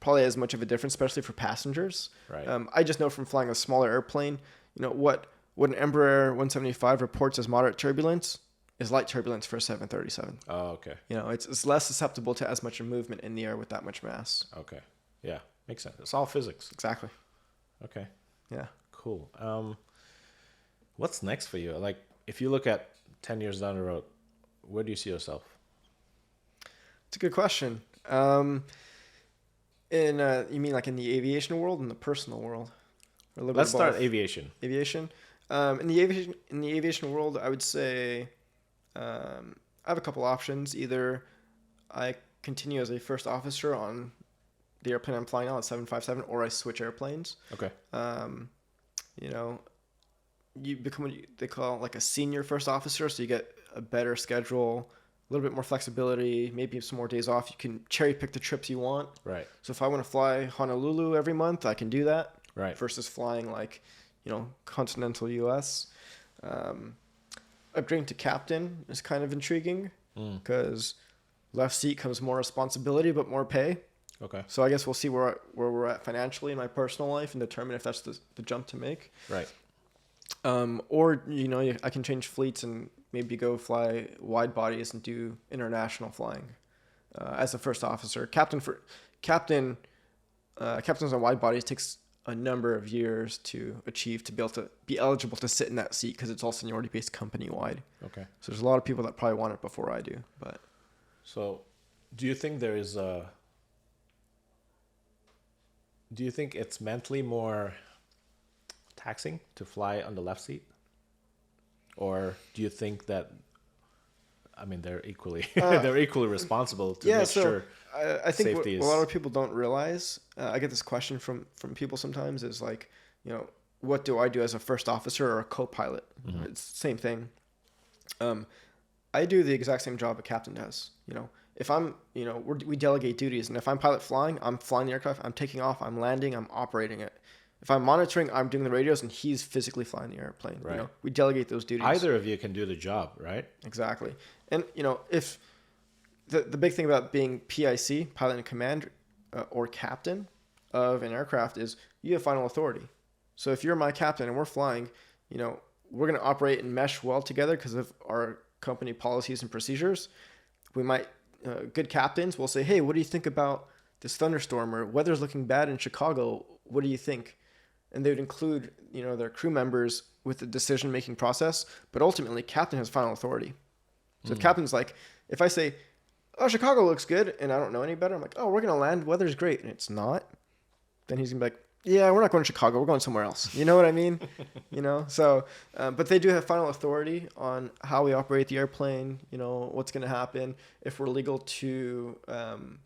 probably as much of a difference, especially for passengers. Right. I just know from flying a smaller airplane, what an Embraer 175 reports as moderate turbulence is light turbulence for a 737. Oh, okay. It's less susceptible to as much movement in the air with that much mass. Okay. Yeah, makes sense. It's all physics. Exactly. Okay. Yeah. Cool. What's next for you? Like, if you look at 10 years down the road, where do you see yourself? It's a good question. You mean like in the aviation world and the personal world? Let's start aviation. Aviation. In the aviation world, I would say I have a couple options. Either I continue as a first officer on the airplane I'm flying on at 757, or I switch airplanes. Okay. You become what they call like a senior first officer, so you get a better schedule, a little bit more flexibility, maybe some more days off. You can cherry pick the trips you want. Right. So if I want to fly Honolulu every month, I can do that. Right. Versus flying like, continental U.S. Upgrading to captain is kind of intriguing because left seat comes more responsibility but more pay. Okay. So I guess we'll see where we're at financially in my personal life and determine if that's the jump to make. Right. Or I can change fleets and maybe go fly wide bodies and do international flying as a first officer. Captains on wide bodies takes a number of years to achieve to be able to be eligible to sit in that seat because it's all seniority based company wide. Okay. So there's a lot of people that probably want it before I do. But so, do you think it's mentally more taxing to fly on the left seat, or do you think that? I mean, they're equally responsible to make sure. I think what a lot of people don't realize, I get this question from people sometimes, is like, what do I do as a first officer or a co-pilot? Mm-hmm. It's the same thing. I do the exact same job a captain does. If I'm, we delegate duties, and if I'm pilot flying, I'm flying the aircraft, I'm taking off, I'm landing, I'm operating it. If I'm monitoring, I'm doing the radios, and he's physically flying the airplane. Right. We delegate those duties. Either of you can do the job, right? Exactly. And, if the big thing about being PIC, pilot in command, or captain of an aircraft is you have final authority. So if you're my captain and we're flying, we're going to operate and mesh well together because of our company policies and procedures. We might, good captains will say, hey, what do you think about this thunderstorm, or weather's looking bad in Chicago? What do you think? And they would include, their crew members with the decision-making process, but ultimately captain has final authority. So if captain's like, if I say, oh, Chicago looks good, and I don't know any better, I'm like, oh, we're going to land, weather's great, and it's not, then he's going to be like, yeah, we're not going to Chicago. We're going somewhere else. You know what I mean? So, but they do have final authority on how we operate the airplane, what's going to happen if we're legal to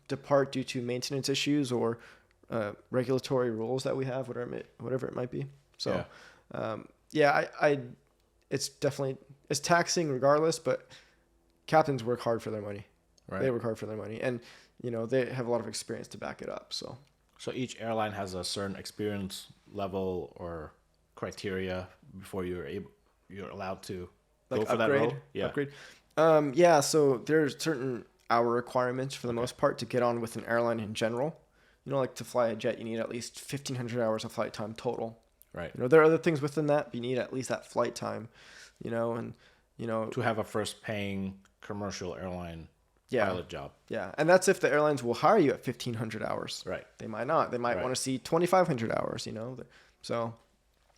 depart due to maintenance issues or regulatory rules that we have, whatever it might be. So, it's definitely, it's taxing regardless, but captains work hard for their money. Right. They work hard for their money, and, they have a lot of experience to back it up. So each airline has a certain experience level or criteria before you're allowed to go for that role. Yeah. Upgrade. So there's certain hour requirements for the most part to get on with an airline in general. Like to fly a jet, you need at least 1,500 hours of flight time total. Right. There are other things within that, but you need at least that flight time. To have a first paying commercial airline pilot job. Yeah, and that's if the airlines will hire you at 1,500 hours. Right. They might not. They might want to see 2,500 hours. So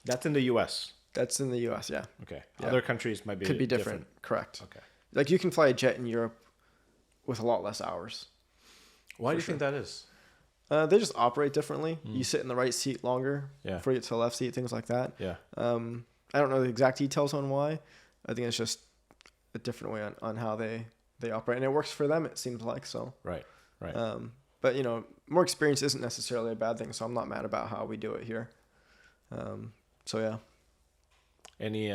that's in the U.S. That's in the U.S. Yeah. Okay. Yeah. Other countries might be could be different. Correct. Okay. Like you can fly a jet in Europe with a lot less hours. Why do you think that is? They just operate differently. You sit in the right seat longer before you get to the left seat, things like that. Yeah. I don't know the exact details on why. I think it's just a different way on how they operate, and it works for them. It seems like so. Right. But more experience isn't necessarily a bad thing, so I'm not mad about how we do it here. So yeah. Any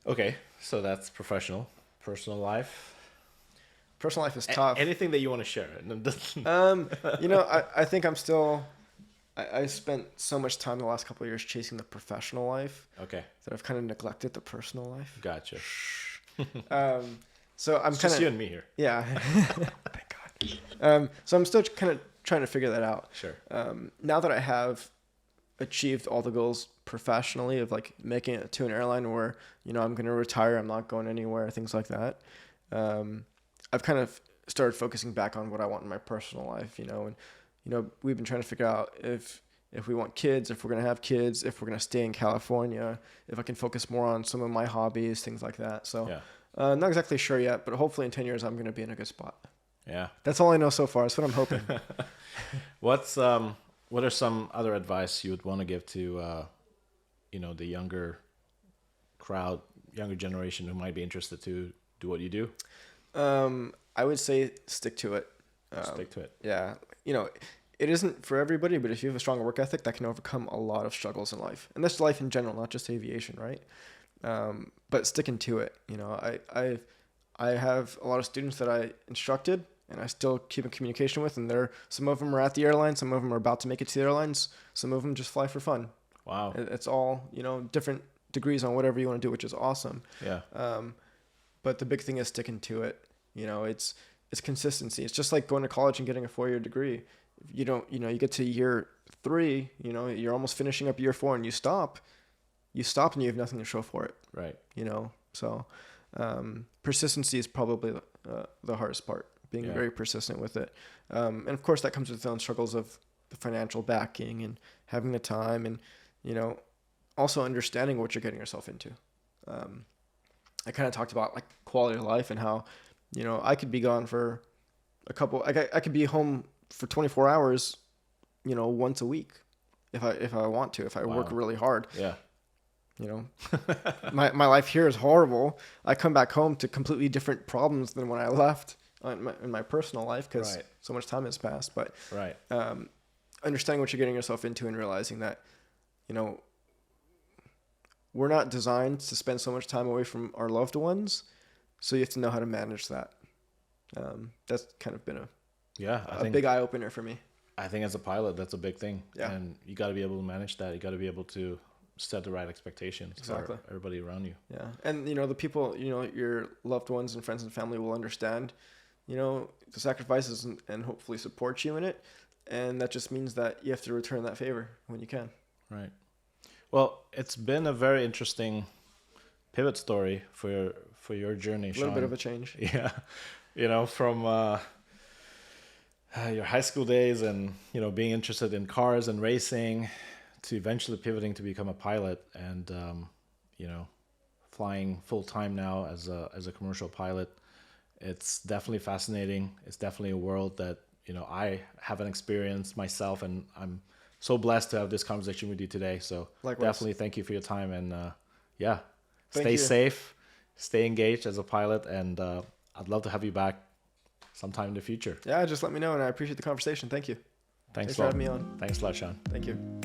okay, so that's professional. Personal life. Personal life is tough. Anything that you want to share? I think I'm still. I spent so much time the last couple of years chasing the professional life. Okay. That I've kind of neglected the personal life. Gotcha. So I'm just you and me here. Yeah. Thank God. So I'm still kind of trying to figure that out. Sure. Now that I have achieved all the goals professionally of like making it to an airline where I'm going to retire, I'm not going anywhere, things like that. I've kind of started focusing back on what I want in my personal life, and we've been trying to figure out if we want kids, if we're going to have kids, if we're going to stay in California, if I can focus more on some of my hobbies, things like that. So not exactly sure yet, but hopefully in 10 years I'm going to be in a good spot. Yeah. That's all I know so far. That's what I'm hoping. What are some other advice you would want to give to the younger crowd, younger generation who might be interested to do what you do? I would say stick to it. Stick to it. Yeah. It isn't for everybody, but if you have a strong work ethic, that can overcome a lot of struggles in life. And that's life in general, not just aviation, right? But sticking to it. I have a lot of students that I instructed and I still keep in communication with, and some of them are at the airline, some of them are about to make it to the airlines, some of them just fly for fun. Wow. It's all, different degrees on whatever you want to do, which is awesome. Yeah. But the big thing is sticking to it. It's consistency. It's just like going to college and getting a 4-year degree. If you don't, you get to year 3, you're almost finishing up year 4 and you stop and you have nothing to show for it. Right. So persistency is probably the hardest part, being very persistent with it. And of course that comes with its own struggles of the financial backing and having the time and, also understanding what you're getting yourself into. I kind of talked about like quality of life and how, I could be gone for I could be home for 24 hours, once a week if I want to, if I work really hard. Yeah. My life here is horrible. I come back home to completely different problems than when I left in my personal life because so much time has passed. But understanding what you're getting yourself into and realizing that, we're not designed to spend so much time away from our loved ones. So you have to know how to manage that. That's kind of been a big eye opener for me. I think as a pilot, that's a big thing. Yeah. And you got to be able to manage that. You got to be able to set the right expectations for everybody around you. Yeah. And, the people, your loved ones and friends and family will understand, the sacrifices and hopefully support you in it. And that just means that you have to return that favor when you can. Right. Well, it's been a very interesting pivot story for your journey, Sean. A little bit of a change. Yeah. From your high school days and, being interested in cars and racing to eventually pivoting to become a pilot and, flying full time now as a commercial pilot. It's definitely fascinating. It's definitely a world that, I haven't experienced myself, and I'm so blessed to have this conversation with you today. So Likewise. definitely thank you for your time, and Thank stay you. safe, stay engaged as a pilot, and I'd love to have you back sometime in the future. Yeah, just let me know, and I appreciate the conversation. Thank you. Thanks for a lot. having me on. Thanks a lot, Sean. Thank you.